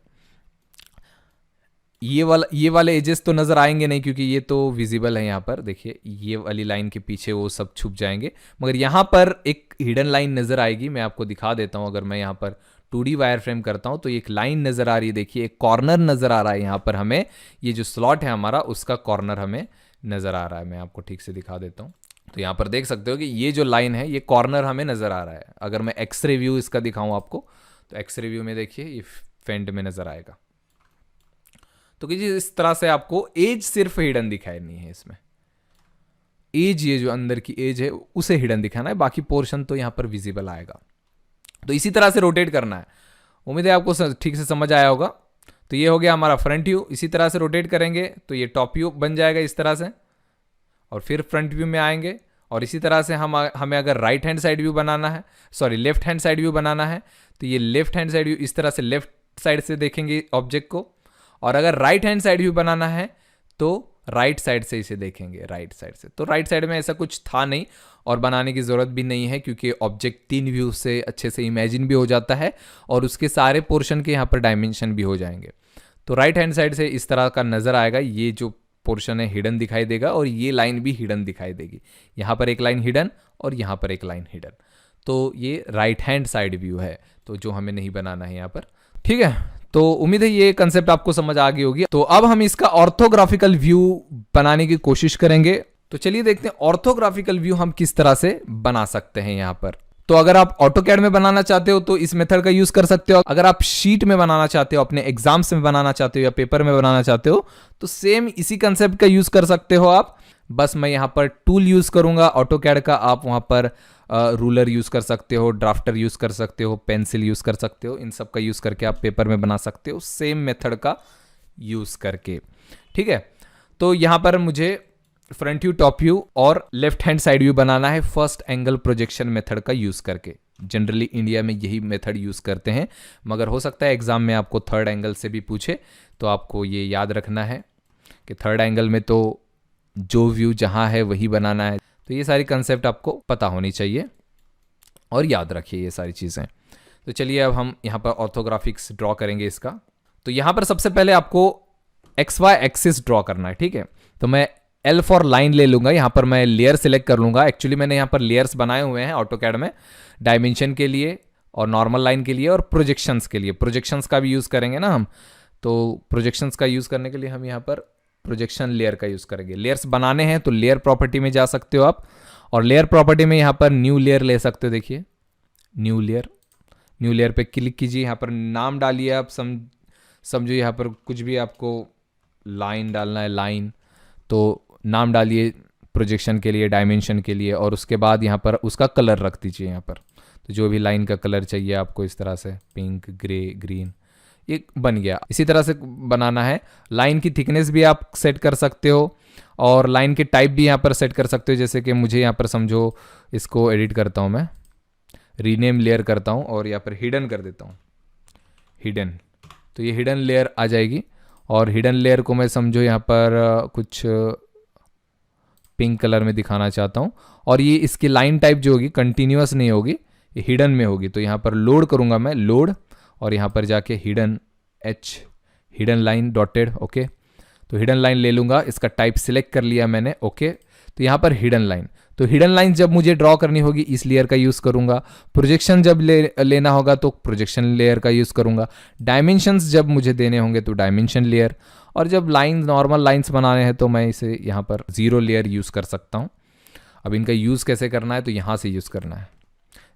A: ये वाले एजेस तो नज़र आएंगे नहीं क्योंकि ये तो विजिबल है यहाँ पर, देखिए ये वाली लाइन के पीछे वो सब छुप जाएंगे, मगर यहाँ पर एक हिडन लाइन नज़र आएगी। मैं आपको दिखा देता हूँ, अगर मैं यहाँ पर 2D वायर फ्रेम करता हूँ तो एक लाइन नज़र आ रही है, देखिए एक कॉर्नर नज़र आ रहा है यहाँ पर हमें, ये जो स्लॉट है हमारा उसका कॉर्नर हमें नज़र आ रहा है। मैं आपको ठीक से दिखा देता हूँ, तो यहाँ पर देख सकते हो कि ये जो लाइन है ये कॉर्नर हमें नज़र आ रहा है। अगर मैं एक्सरे व्यू इसका दिखाऊँ आपको, तो एक्सरे व्यू में देखिए ये फेंट में नज़र आएगा। तो कि इस तरह से आपको एज सिर्फ हिडन दिखाई नहीं है इसमें, एज ये जो अंदर की एज है उसे हिडन दिखाना है, बाकी पोर्शन तो यहाँ पर विजिबल आएगा। तो इसी तरह से रोटेट करना है। उम्मीद है आपको ठीक से समझ आया होगा। तो ये हो गया हमारा फ्रंट व्यू। इसी तरह से रोटेट करेंगे तो ये टॉप व्यू बन जाएगा इस तरह से, और फिर फ्रंट व्यू में आएंगे। और इसी तरह से हमें अगर राइट हैंड साइड व्यू बनाना है, sorry left hand side view बनाना है, तो ये लेफ्ट हैंड साइड व्यू इस तरह से लेफ्ट साइड से देखेंगे ऑब्जेक्ट को, और अगर राइट हैंड साइड व्यू बनाना है तो राइट साइड से इसे देखेंगे, राइट साइड से। तो राइट साइड में ऐसा कुछ था नहीं और बनाने की ज़रूरत भी नहीं है क्योंकि ऑब्जेक्ट 3 व्यू से अच्छे से इमेजिन भी हो जाता है और उसके सारे पोर्शन के यहाँ पर डायमेंशन भी हो जाएंगे। तो राइट हैंड साइड से इस तरह का नज़र आएगा, ये जो पोर्शन है हिडन दिखाई देगा और ये लाइन भी हिडन दिखाई देगी। यहाँ पर एक लाइन हिडन और यहाँ पर एक लाइन हिडन। तो ये राइट हैंड साइड व्यू है, तो जो हमें नहीं बनाना है यहाँ पर। ठीक है, तो उम्मीद है ये कंसेप्ट आपको समझ आ गई होगी। तो अब हम इसका ऑर्थोग्राफिकल व्यू बनाने की कोशिश करेंगे। तो चलिए देखते हैं ऑर्थोग्राफिकल व्यू हम किस तरह से बना सकते हैं यहाँ पर। तो अगर आप ऑटोकैड में बनाना चाहते हो तो इस मेथड का यूज कर सकते हो। अगर आप शीट में बनाना चाहते हो, अपने एग्जाम्स में बनाना चाहते हो या पेपर में बनाना चाहते हो, तो सेम इसी कंसेप्ट का यूज कर सकते हो आप। बस मैं यहाँ पर टूल यूज करूंगा ऑटोकैड का, आप वहाँ पर रूलर यूज कर सकते हो, ड्राफ्टर यूज कर सकते हो, पेंसिल यूज कर सकते हो। इन सब का यूज करके आप पेपर में बना सकते हो सेम मेथड का यूज करके। ठीक है, तो यहाँ पर मुझे फ्रंट व्यू, टॉप व्यू और लेफ्ट हैंड साइड व्यू बनाना है फर्स्ट एंगल प्रोजेक्शन मेथड का यूज करके। जनरली इंडिया में यही मेथड यूज करते हैं, मगर हो सकता है एग्जाम में आपको थर्ड एंगल से भी पूछे, तो आपको ये याद रखना है कि थर्ड एंगल में तो जो व्यू जहाँ है वही बनाना है। तो ये सारी कंसेप्ट आपको पता होनी चाहिए और याद रखिए ये सारी चीज़ें। तो चलिए अब हम यहाँ पर ऑर्थोग्राफिक्स ड्रॉ करेंगे इसका। तो यहाँ पर सबसे पहले आपको XY एक्सिस ड्रॉ करना है। ठीक है, तो मैं L फॉर लाइन ले लूंगा, यहाँ पर मैं लेयर सिलेक्ट कर लूंगा। एक्चुअली मैंने यहाँ पर लेयर्स बनाए हुए हैं ऑटोकैड में, डायमेंशन के लिए और नॉर्मल लाइन के लिए और प्रोजेक्शंस के लिए। प्रोजेक्शंस का भी यूज़ करेंगे ना हम, तो प्रोजेक्शंस का यूज़ करने के लिए हम यहाँ पर प्रोजेक्शन लेयर का यूज़ करेंगे। लेयर्स बनाने हैं तो लेयर प्रॉपर्टी में जा सकते हो आप, और लेयर प्रॉपर्टी में यहाँ पर न्यू लेयर ले सकते हो। देखिए न्यू लेयर पे क्लिक कीजिए, यहाँ पर नाम डालिए आप, समझो यहाँ पर कुछ भी आपको लाइन डालना है, लाइन, तो नाम डालिए प्रोजेक्शन के लिए, डायमेंशन के लिए, और उसके बाद यहाँ पर उसका कलर रख दीजिए यहाँ पर। तो जो भी लाइन का कलर चाहिए आपको इस तरह से, पिंक, ग्रे, ग्रीन, ये बन गया। इसी तरह से बनाना है। लाइन की थिकनेस भी आप सेट कर सकते हो और लाइन के टाइप भी यहाँ पर सेट कर सकते हो। जैसे कि मुझे यहाँ पर समझो इसको एडिट करता हूँ मैं, रीनेम लेयर करता हूँ और यहाँ पर हिडन कर देता हूँ, हिडन। तो ये हिडन लेयर आ जाएगी और हिडन लेयर को मैं समझो यहाँ पर कुछ पिंक कलर में दिखाना चाहता हूँ, और ये इसकी लाइन टाइप जो होगी कंटिन्यूअस नहीं होगी, ये हिडन में होगी। तो यहाँ पर लोड करूँगा मैं, लोड, और यहाँ पर जाके hidden, hidden line dotted, okay. तो हिडन लाइन ले लूँगा, इसका टाइप सिलेक्ट कर लिया मैंने, ओके। तो यहाँ पर हिडन लाइन, तो हिडन लाइन जब मुझे ड्रॉ करनी होगी इस लेयर का यूज़ करूँगा। प्रोजेक्शन जब लेना होगा तो प्रोजेक्शन लेयर का यूज़ करूँगा। डायमेंशंस जब मुझे देने होंगे तो डायमेंशन लेयर, और जब लाइन नॉर्मल लाइंस बनाने हैं तो मैं इसे यहाँ पर 0 लेयर यूज़ कर सकता हूँ। अब इनका यूज़ कैसे करना है, तो यहाँ से यूज़ करना है।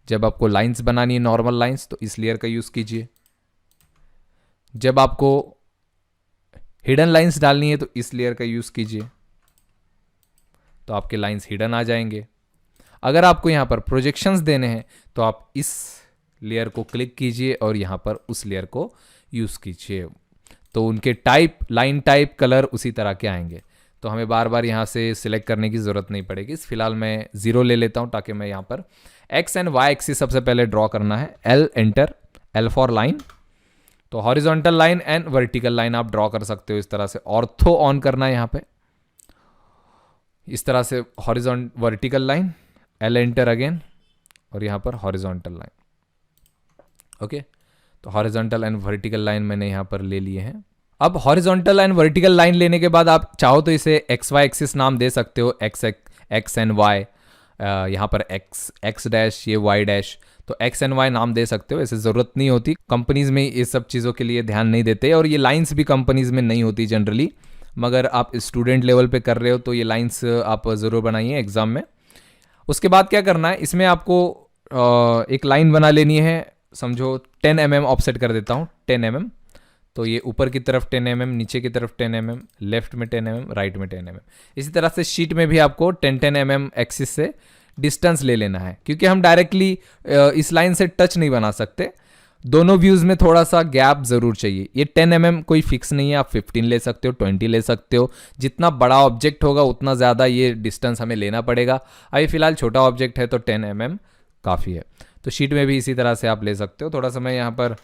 A: जब आपको लाइंस बनानी है नॉर्मल लाइंस तो इस लेयर का यूज़ कीजिए। जब आपको हिडन लाइंस डालनी है तो इस लेयर का यूज़ कीजिए, तो आपके लाइंस हिडन आ जाएंगे। अगर आपको यहाँ पर प्रोजेक्शंस देने हैं तो आप इस लेयर को क्लिक कीजिए और यहाँ पर उस लेयर को यूज़ कीजिए, तो उनके टाइप, लाइन टाइप, कलर उसी तरह के आएंगे। तो हमें बार बार यहाँ से सिलेक्ट करने की ज़रूरत नहीं पड़ेगी। फिलहाल मैं 0 ले लेता हूँ ताकि मैं यहाँ पर X एंड Y एक्सिस सबसे पहले ड्रॉ करना है। L enter, L for line, तो horizontal line and vertical line आप ड्रॉ कर सकते हो इस तरह से। ऑर्थो ऑन करना है यहाँ पे, इस तरह से horizontal vertical line, L enter again, और यहाँ पर हॉरिजॉन्टल लाइन। ओके, तो हॉरिजॉन्टल एंड वर्टिकल लाइन मैंने यहाँ पर ले लिए हैं। अब हॉरिजॉन्टल एंड वर्टिकल लाइन लेने के बाद आप चाहो तो इसे एक्स वाई एक्सिस नाम दे सकते हो, एक्स एंड वाई, यहाँ पर एक्स डैश, ये वाई डैश, तो एक्स एंड वाई नाम दे सकते हो, ऐसे ज़रूरत नहीं होती। कंपनीज में ये सब चीज़ों के लिए ध्यान नहीं देते और ये लाइंस भी कंपनीज में नहीं होती जनरली, मगर आप स्टूडेंट लेवल पे कर रहे हो तो ये लाइंस आप ज़रूर बनाइए एग्ज़ाम में। उसके बाद क्या करना है, इसमें आपको एक लाइन बना लेनी है, समझो 10 mm ऑफसेट कर देता हूँ, 10 mm, तो ये ऊपर की तरफ 10 mm, नीचे की तरफ 10 mm, लेफ्ट में 10 mm, राइट में 10 mm। इसी तरह से शीट में भी आपको 10 mm एक्सिस से डिस्टेंस ले लेना है, क्योंकि हम डायरेक्टली इस लाइन से टच नहीं बना सकते, दोनों व्यूज़ में थोड़ा सा गैप ज़रूर चाहिए। ये 10 mm कोई फिक्स नहीं है, आप 15 ले सकते हो, 20 ले सकते हो, जितना बड़ा ऑब्जेक्ट होगा उतना ज़्यादा ये डिस्टेंस हमें लेना पड़ेगा। अभी फ़िलहाल छोटा ऑब्जेक्ट है तो 10 mm काफ़ी है। तो शीट में भी इसी तरह से आप ले सकते हो। थोड़ा सा मैं यहाँ पर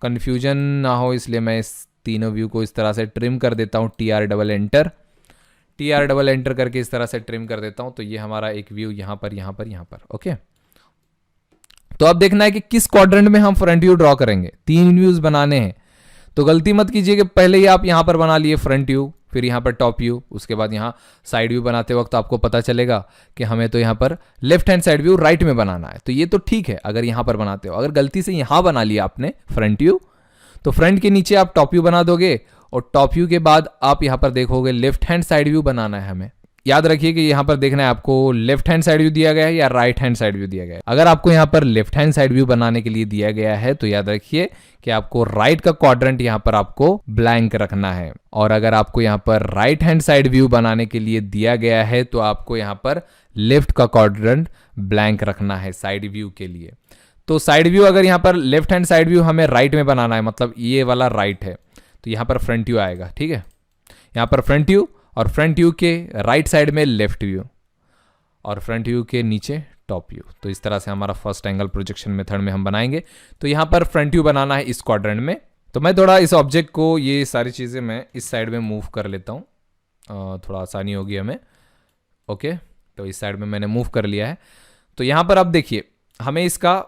A: कन्फ्यूजन ना हो इसलिए मैं इस तीनों व्यू को इस तरह से ट्रिम कर देता हूँ, TR डबल एंटर करके इस तरह से ट्रिम कर देता हूँ। तो ये हमारा एक व्यू यहाँ पर, ओके। तो अब देखना है कि किस क्वाड्रेंट में हम फ्रंट व्यू ड्रॉ करेंगे, 3 व्यूज बनाने हैं। तो गलती मत कीजिए कि पहले ही आप यहाँ पर बना लिए फ्रंट व्यू, फिर यहाँ पर टॉप व्यू, उसके बाद यहाँ साइड व्यू बनाते वक्त आपको पता चलेगा कि हमें तो यहाँ पर left hand side view right में बनाना है। तो ये तो ठीक है अगर यहाँ पर बनाते हो, अगर गलती से यहाँ बना लिया आपने फ्रंट व्यू, तो फ्रंट के नीचे आप टॉप व्यू बना दोगे और टॉप व्यू के बाद आप यहाँ पर देखोगे लेफ्ट हैंड साइड व्यू बनाना है हमें। याद रखिए कि यहाँ पर देखना है आपको लेफ्ट हैंड साइड व्यू दिया गया है या राइट हैंड साइड व्यू दिया गया है। अगर आपको यहाँ पर लेफ्ट हैंड साइड व्यू बनाने के लिए दिया गया है तो याद रखिए कि आपको राइट का क्वाड्रेंट यहाँ पर आपको ब्लैंक रखना है, और अगर आपको यहाँ पर राइट हैंड साइड व्यू बनाने के लिए दिया गया है तो आपको यहाँ पर लेफ्ट का क्वाड्रेंट ब्लैंक रखना है साइड व्यू के लिए। तो साइड व्यू अगर यहाँ पर लेफ्ट हैंड साइड व्यू हमें राइट में बनाना है, मतलब ये वाला राइट है, तो यहाँ पर फ्रंट व्यू आएगा, ठीक है। यहाँ पर फ्रंट व्यू और फ्रंट व्यू के राइट साइड में लेफ्ट व्यू और फ्रंट व्यू के नीचे टॉप व्यू। तो इस तरह से हमारा फर्स्ट एंगल प्रोजेक्शन मेथड में हम बनाएंगे। तो यहाँ पर फ्रंट व्यू बनाना है इस क्वाड्रेंट में। तो मैं थोड़ा इस ऑब्जेक्ट को, ये सारी चीज़ें मैं इस साइड में मूव कर लेता हूँ, थोड़ा आसानी होगी हमें, ओके। तो इस साइड में मैंने मूव कर लिया है। तो यहाँ पर अब देखिए हमें इसका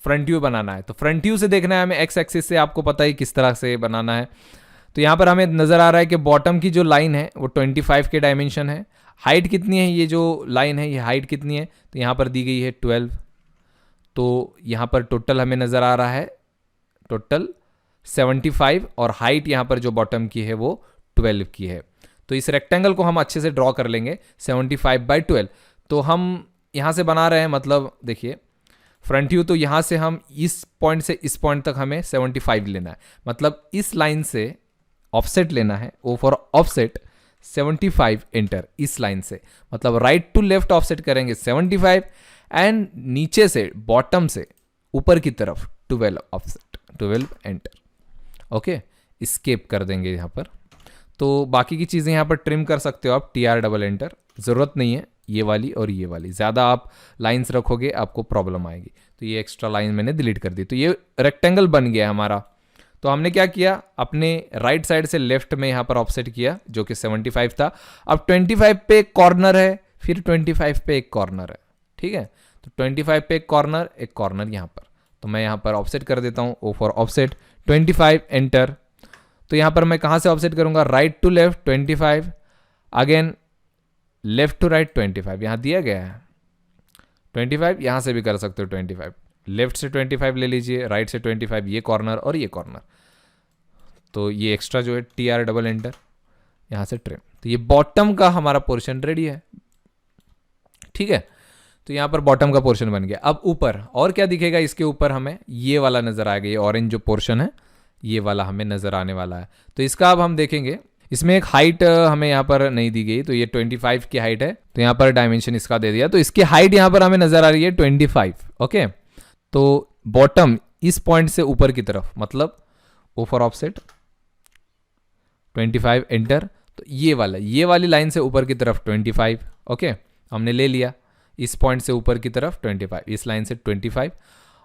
A: फ्रंट व्यू बनाना है। तो फ्रंट व्यू से देखना है हमें एक्स एक्सिस से, आपको पता ही किस तरह से बनाना है। तो यहाँ पर हमें नज़र आ रहा है कि बॉटम की जो लाइन है वो 25 के डायमेंशन है। हाइट कितनी है, ये जो लाइन है ये हाइट कितनी है, तो यहाँ पर दी गई है 12। तो यहाँ पर टोटल हमें नज़र आ रहा है टोटल 75, और हाइट यहाँ पर जो बॉटम की है वो 12 की है। तो इस रेक्टेंगल को हम अच्छे से ड्रॉ कर लेंगे 75/12। तो हम यहाँ से बना रहे हैं, मतलब देखिए फ्रंट व्यू, तो यहाँ से हम इस पॉइंट से इस पॉइंट तक हमें 75 लेना है, मतलब इस लाइन से ऑफसेट लेना है, ओ फॉर ऑफसेट 75 एंटर, इस लाइन से, मतलब राइट टू लेफ्ट ऑफसेट करेंगे 75 एंड नीचे से बॉटम से ऊपर की तरफ 12 ऑफसेट, 12 एंटर, ओके। स्केप कर देंगे यहाँ पर। तो बाकी की चीज़ें यहाँ पर ट्रिम कर सकते हो आप, TR डबल एंटर, ज़रूरत नहीं है ये वाली और ये वाली, ज़्यादा आप लाइंस रखोगे आपको प्रॉब्लम आएगी। तो ये एक्स्ट्रा लाइन मैंने डिलीट कर दी। तो ये रेक्टेंगल बन गया हमारा। तो हमने क्या किया, अपने राइट साइड से लेफ्ट में यहाँ पर ऑफसेट किया जो कि 75 था। अब 25 पे एक कॉर्नर है, फिर 25 पे एक कॉर्नर है, ठीक है। तो 25 पे एक कॉर्नर यहाँ पर, तो मैं यहाँ पर ऑफसेट कर देता हूँ, ओ फॉर ऑफसेट 25 एंटर। तो यहाँ पर मैं कहाँ से ऑफसेट करूँगा, right to left 25, again left to right 25, यहाँ दिया गया है 25, यहाँ से भी कर सकते हो 25, लेफ्ट से 25 ले लीजिए, राइट से 25, ये कॉर्नर और ये कॉर्नर। तो ये एक्स्ट्रा जो है TR डबल एंटर, यहाँ से ट्रिम। तो ये बॉटम का हमारा पोर्शन रेडी है, ठीक है। तो यहाँ पर बॉटम का पोर्शन बन गया। अब ऊपर और क्या दिखेगा, इसके ऊपर हमें ये वाला नजर आएगा, ये ऑरेंज जो पोर्शन है ये वाला हमें नजर आने वाला है। तो इसका अब हम देखेंगे, इसमें एक हाइट हमें यहाँ पर नहीं दी गई, तो ये 25 की हाइट है, तो यहाँ पर डायमेंशन इसका दे दिया, तो इसकी हाइट यहाँ पर हमें नजर आ रही है 25, ओके। तो बॉटम इस पॉइंट से ऊपर की तरफ, मतलब ओ फॉर ऑफसेट 25 एंटर। तो ये वाली लाइन से ऊपर की तरफ 25, ओके, हमने ले लिया। इस पॉइंट से ऊपर की तरफ 25, इस लाइन से 25,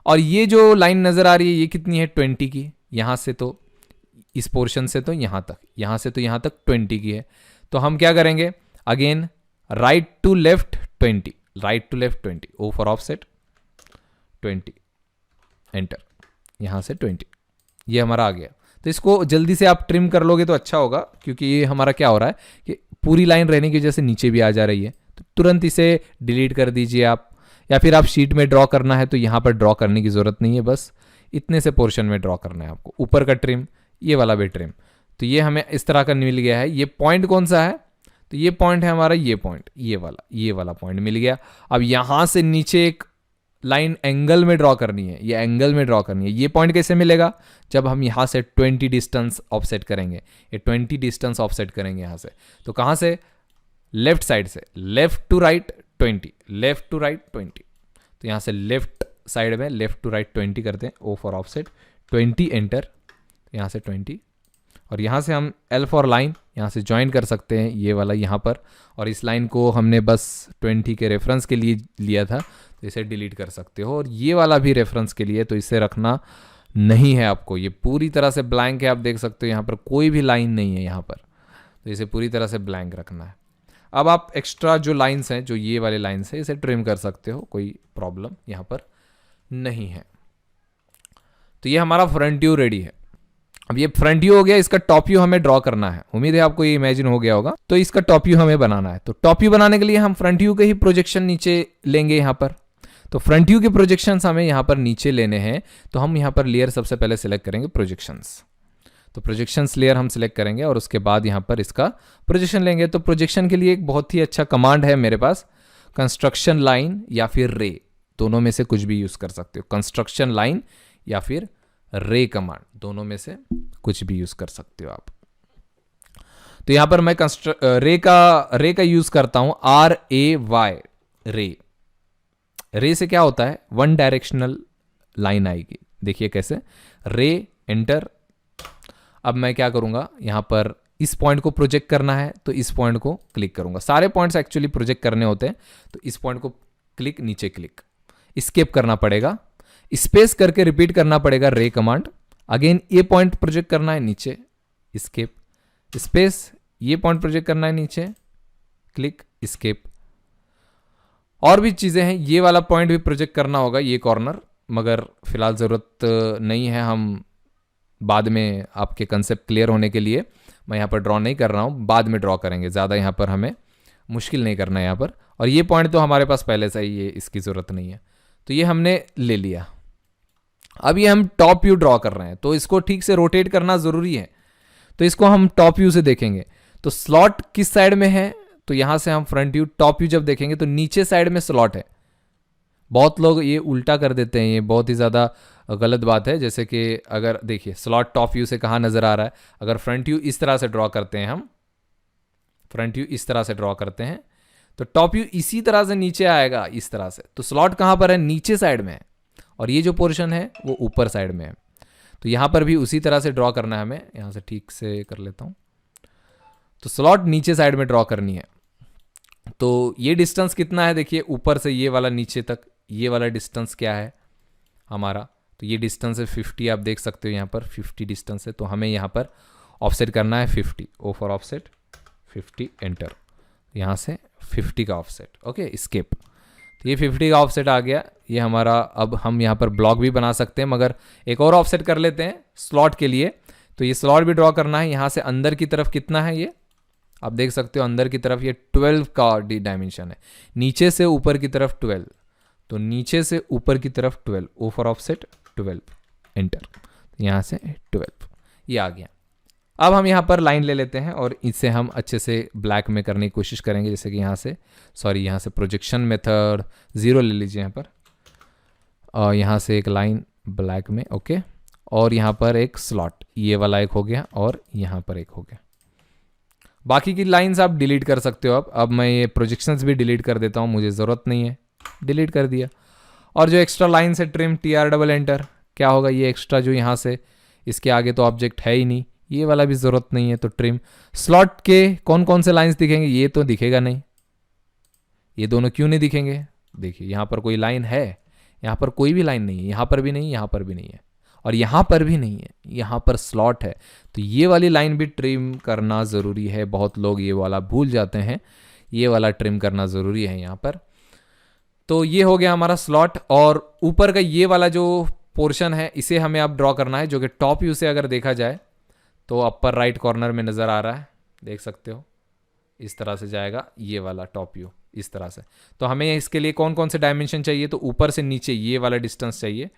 A: और ये जो लाइन नजर आ रही है ये कितनी है, 20 की। यहाँ से तो इस पोर्शन से तो यहाँ तक, यहाँ से तो यहाँ तक 20 की है। तो हम क्या करेंगे, again right to left 20, right to left 20, O for offset 20 enter. यहाँ से 20, ये हमारा आ गया। तो इसको जल्दी से आप ट्रिम कर लोगे तो अच्छा होगा, क्योंकि ये हमारा क्या हो रहा है कि पूरी लाइन रहने की वजह से नीचे भी आ जा रही है। तो तुरंत इसे डिलीट कर दीजिए आप, या फिर आप शीट में ड्रॉ करना है तो यहाँ पर ड्रॉ करने की ज़रूरत नहीं है, बस इतने से पोर्शन में ड्रॉ करना है आपको। ऊपर का ट्रिम, ये वाला भी ट्रिम। तो ये हमें इस तरह का मिल गया है। ये पॉइंट कौन सा है, तो ये पॉइंट है हमारा, ये पॉइंट, ये वाला पॉइंट मिल गया। अब यहाँ से नीचे एक लाइन एंगल में ड्रॉ करनी है, ये एंगल में ड्रॉ करनी है। ये पॉइंट कैसे मिलेगा, जब हम यहाँ से 20 डिस्टेंस ऑफसेट करेंगे, ये 20 डिस्टेंस ऑफसेट करेंगे यहाँ से। तो कहाँ से, लेफ्ट साइड से, left to right 20, left to right 20। तो यहाँ से लेफ्ट साइड में लेफ्ट टू राइट 20 करते हैं, ओ फॉर ऑफसेट 20 एंटर, यहाँ से 20। और यहाँ से हम एल फॉर लाइन यहाँ से ज्वाइन कर सकते हैं, ये वाला यहाँ पर। और इस लाइन को हमने बस 20 के रेफरेंस के लिए लिया था, तो इसे डिलीट कर सकते हो। और ये वाला भी रेफरेंस के लिए, तो इसे रखना नहीं है आपको। ये पूरी तरह से ब्लैंक है, आप देख सकते हो यहाँ पर कोई भी लाइन नहीं है यहाँ पर, तो इसे पूरी तरह से ब्लैंक रखना है। अब आप एक्स्ट्रा जो लाइन्स हैं, जो ये वाले लाइन्स हैं, इसे ट्रिम कर सकते हो, कोई प्रॉब्लम यहाँ पर नहीं है। तो ये हमारा फ्रंट व्यू रेडी है। अब ये फ्रंट व्यू हो गया, इसका टॉप व्यू हमें ड्रॉ करना है। उम्मीद है आपको ये इमेजिन हो गया होगा। तो इसका टॉप व्यू हमें बनाना है। तो टॉप व्यू बनाने के लिए हम फ्रंट व्यू के ही प्रोजेक्शन नीचे लेंगे यहाँ पर। तो फ्रंट व्यू के प्रोजेक्शंस हमें यहाँ पर नीचे लेने हैं। तो हम यहाँ पर लेयर सबसे पहले सिलेक्ट करेंगे प्रोजेक्शंस। तो प्रोजेक्शंस लेयर हम सिलेक्ट करेंगे और उसके बाद यहाँ पर इसका प्रोजेक्शन लेंगे। तो प्रोजेक्शन के लिए एक बहुत ही अच्छा कमांड है मेरे पास, कंस्ट्रक्शन लाइन या फिर रे, दोनों में से कुछ भी यूज़ कर सकते हो। कंस्ट्रक्शन लाइन या फिर रे कमांड, दोनों में से कुछ भी यूज़ कर सकते हो आप। तो यहाँ पर मैं रे का यूज़ करता हूँ, RAY, रे। रे से क्या होता है, वन डायरेक्शनल लाइन आएगी। देखिए कैसे, रे एंटर। अब मैं क्या करूँगा, यहाँ पर इस पॉइंट को प्रोजेक्ट करना है तो इस पॉइंट को क्लिक करूँगा। सारे पॉइंट्स एक्चुअली प्रोजेक्ट करने होते हैं, तो इस पॉइंट को क्लिक, नीचे क्लिक, एस्केप करना पड़ेगा, स्पेस करके रिपीट करना पड़ेगा रे कमांड। अगेन ये पॉइंट प्रोजेक्ट करना है नीचे, एस्केप, स्पेस, ये पॉइंट प्रोजेक्ट करना है नीचे, क्लिक, एस्केप। और भी चीज़ें हैं, ये वाला पॉइंट भी प्रोजेक्ट करना होगा, ये कॉर्नर, मगर फिलहाल ज़रूरत नहीं है। हम बाद में आपके कंसेप्ट क्लियर होने के लिए मैं यहाँ पर ड्रॉ नहीं कर रहा हूँ, बाद में ड्रॉ करेंगे। ज़्यादा यहाँ पर हमें मुश्किल नहीं करना है यहाँ पर। और ये पॉइंट तो हमारे पास पहले से ही, ये इसकी ज़रूरत नहीं है। तो ये हमने ले लिया। अब ये हम टॉप व्यू ड्रॉ कर रहे हैं, तो इसको ठीक से रोटेट करना ज़रूरी है। तो इसको हम टॉप व्यू से देखेंगे। तो स्लॉट किस साइड में है, तो यहाँ से हम फ्रंट व्यू, टॉप व्यू जब देखेंगे तो नीचे साइड में स्लॉट है। बहुत लोग ये उल्टा कर देते हैं, ये बहुत ही ज़्यादा गलत बात है। जैसे कि अगर देखिए स्लॉट टॉप व्यू से कहाँ नज़र आ रहा है, अगर फ्रंट व्यू इस तरह से ड्रॉ करते हैं, हम फ्रंट व्यू इस तरह से ड्रॉ करते हैं, तो टॉप व्यू इसी तरह से नीचे आएगा, इस तरह से। तो स्लॉट कहाँ पर है, नीचे साइड में है, और ये जो पोर्शन है वो ऊपर साइड में है। तो यहाँ पर भी उसी तरह से ड्रॉ करना है हमें। यहाँ से ठीक से कर लेता हूँ। तो स्लॉट नीचे साइड में ड्रॉ करनी है। तो ये डिस्टेंस कितना है, देखिए ऊपर से ये वाला नीचे तक, ये वाला डिस्टेंस क्या है हमारा, तो ये डिस्टेंस है 50। आप देख सकते हो यहाँ पर 50 डिस्टेंस है। तो हमें यहाँ पर ऑफसेट करना है 50, ओ फॉर ऑफसेट 50 एंटर। यहाँ से 50 का ऑफसेट, ओके, एस्केप। तो ये 50 का ऑफसेट आ गया, ये हमारा। अब हम यहाँ पर ब्लॉक भी बना सकते हैं, मगर एक और ऑफसेट कर लेते हैं स्लॉट के लिए। तो ये स्लॉट भी ड्रॉ करना है। यहाँ से अंदर की तरफ कितना है, ये आप देख सकते हो अंदर की तरफ ये 12 का डायमेंशन है। नीचे से ऊपर की तरफ 12, तो नीचे से ऊपर की तरफ 12, ओ फॉर ऑफसेट 12 एंटर। यहाँ से 12, ये आ गया। अब हम यहाँ पर लाइन ले लेते हैं और इसे हम अच्छे से ब्लैक में करने की कोशिश करेंगे। जैसे कि यहाँ से, सॉरी, यहाँ से प्रोजेक्शन मेथड 0 ले लीजिए यहाँ पर, और यहाँ से एक लाइन ब्लैक में, ओके। और यहाँ पर एक स्लॉट, ये वाला एक हो गया, और यहाँ पर एक हो गया। बाकी की लाइंस आप डिलीट कर सकते हो। अब मैं ये प्रोजेक्शंस भी डिलीट कर देता हूँ, मुझे ज़रूरत नहीं है, डिलीट कर दिया। और जो एक्स्ट्रा लाइन से ट्रिम, TR डबल एंटर, क्या होगा, ये एक्स्ट्रा जो यहाँ से, इसके आगे तो ऑब्जेक्ट है ही नहीं, ये वाला भी ज़रूरत नहीं है, तो ट्रिम। स्लॉट के कौन कौन से लाइंस दिखेंगे, ये तो दिखेगा नहीं, ये दोनों क्यों नहीं दिखेंगे, देखिए यहाँ पर कोई लाइन है, यहाँ पर कोई भी लाइन नहीं है, यहाँ पर भी नहीं, यहाँ पर भी नहीं है, और यहाँ पर भी नहीं है, यहाँ पर स्लॉट है। तो ये वाली लाइन भी ट्रिम करना ज़रूरी है। बहुत लोग ये वाला भूल जाते हैं, ये वाला ट्रिम करना ज़रूरी है यहाँ पर। तो ये हो गया हमारा स्लॉट। और ऊपर का ये वाला जो पोर्शन है इसे हमें अब ड्रॉ करना है, जो कि टॉप व्यू से अगर देखा जाए तो अपर राइट कॉर्नर में नज़र आ रहा है, देख सकते हो इस तरह से जाएगा ये वाला टॉप व्यू इस तरह से। तो हमें इसके लिए कौन कौन से डायमेंशन चाहिए, तो ऊपर से नीचे ये वाला डिस्टेंस चाहिए,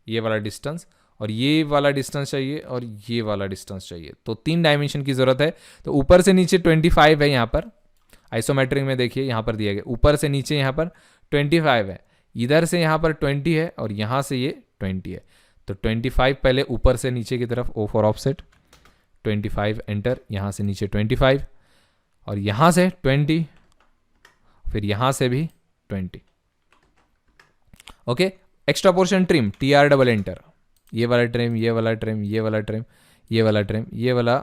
A: ये वाला डिस्टेंस, और ये वाला डिस्टेंस चाहिए, और ये वाला डिस्टेंस चाहिए। तो 3 डायमेंशन की ज़रूरत है। तो ऊपर से नीचे 25 है, यहाँ पर आइसोमेट्रिक में देखिए यहाँ पर दिया गया, ऊपर से नीचे यहाँ पर 25 है, इधर से यहाँ पर 20 है, और यहाँ से ये 20 है। तो 25 पहले ऊपर से नीचे की तरफ, O फॉर ऑफसेट 25 एंटर, यहाँ से नीचे 25, और यहाँ से 20, फिर यहाँ से भी 20। Okay, extra portion trim, TR double enter, ये वाला ट्रिम, ये वाला ट्रिम, ये वाला ट्रिम, ये वाला ट्रिम, ये वाला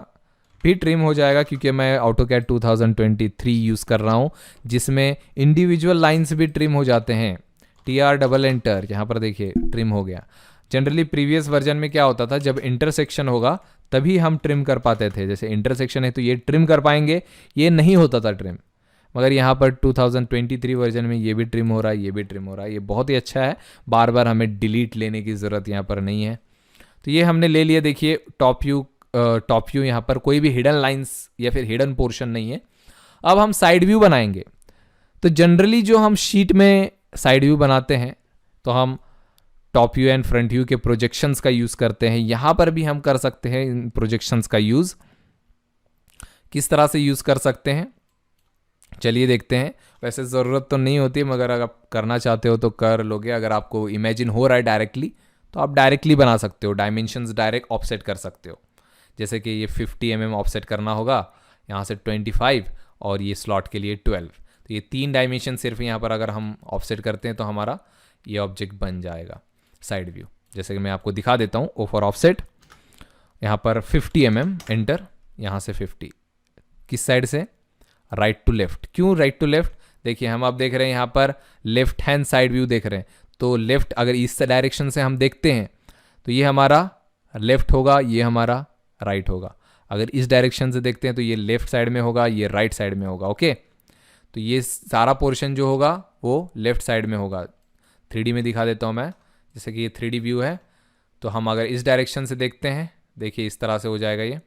A: भी ट्रिम हो जाएगा, क्योंकि मैं AutoCAD 2023 यूज़ कर रहा हूँ, जिसमें इंडिविजुअल लाइंस भी ट्रिम हो जाते हैं। TR डबल एंटर, यहाँ पर देखिए ट्रिम हो गया। जनरली प्रीवियस वर्जन में क्या होता था, जब इंटरसेक्शन होगा तभी हम ट्रिम कर पाते थे, जैसे इंटरसेक्शन है तो ये ट्रिम कर पाएंगे, ये नहीं होता था ट्रिम। मगर यहाँ पर 2023 वर्जन में ये भी ट्रिम हो रहा है, ये भी ट्रिम हो रहा है, ये बहुत ही अच्छा है, बार बार हमें डिलीट लेने की ज़रूरत यहाँ पर नहीं है। तो ये हमने ले लिया, देखिए टॉप व्यू यहाँ पर कोई भी हिडन लाइंस या फिर हिडन पोर्शन नहीं है। अब हम साइड व्यू बनाएंगे। तो जनरली जो हम शीट में साइड व्यू बनाते हैं तो हम top view and front view के प्रोजेक्शंस का यूज़ करते हैं। यहाँ पर भी हम कर सकते हैं इन प्रोजेक्शंस का यूज़। किस तरह से यूज़ कर सकते हैं चलिए देखते हैं। वैसे ज़रूरत तो नहीं होती, मगर अगर आप करना चाहते हो तो कर लोगे। अगर आपको इमेजिन हो रहा है डायरेक्टली तो आप डायरेक्टली बना सकते हो, डायमेंशंस डायरेक्ट ऑफसेट कर सकते हो। जैसे कि ये 50 mm ऑफसेट करना होगा, यहाँ से 25 और ये स्लॉट के लिए 12। तो ये 3 डायमेंशन सिर्फ यहाँ पर अगर हम ऑफसेट करते हैं तो हमारा ये ऑब्जेक्ट बन जाएगा साइड व्यू। जैसे कि मैं आपको दिखा देता हूँ, O फॉर ऑफसेट, यहाँ पर 50 mm एंटर, यहाँ से 50, किस साइड से, राइट टू लेफ्ट। क्यों राइट टू लेफ्ट, देखिए हम आप देख रहे हैं यहाँ पर लेफ्ट हैंड साइड व्यू देख रहे हैं, तो लेफ्ट अगर इस डायरेक्शन से हम देखते हैं तो ये हमारा लेफ्ट होगा, ये हमारा राइट होगा। अगर इस डायरेक्शन से देखते हैं तो ये लेफ्ट साइड में होगा, ये राइट साइड में होगा। ओके, तो ये सारा पोर्शन जो होगा वो लेफ्ट साइड में होगा। 3D में दिखा देता हूँ मैं, जैसे कि ये 3D व्यू है, तो हम अगर इस डायरेक्शन से देखते हैं, देखिए इस तरह से हो जाएगा ये,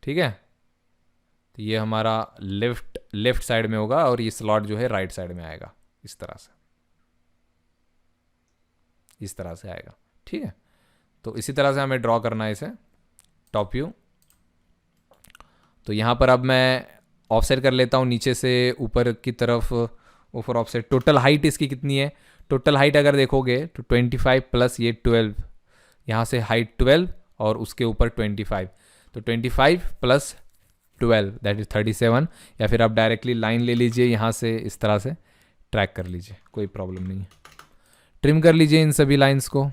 A: ठीक है। तो ये हमारा लेफ्ट साइड में होगा और ये स्लॉट जो है राइट साइड में आएगा, इस तरह से, इस तरह से आएगा, ठीक है। तो इसी तरह से हमें ड्रॉ करना है इसे टॉप व्यू। तो यहाँ पर अब मैं ऑफसेट कर लेता हूँ नीचे से ऊपर की तरफ, ऊपर ऑफसेट। टोटल हाइट इसकी कितनी है, टोटल हाइट अगर देखोगे तो 25 प्लस ये 12, यहाँ से हाइट 12 और उसके ऊपर 25, तो 25 प्लस 12 दैट इज 37। या फिर आप डायरेक्टली लाइन ले लीजिए, यहाँ से इस तरह से ट्रैक कर लीजिए, कोई प्रॉब्लम नहीं है। ट्रिम कर लीजिए इन सभी लाइंस को।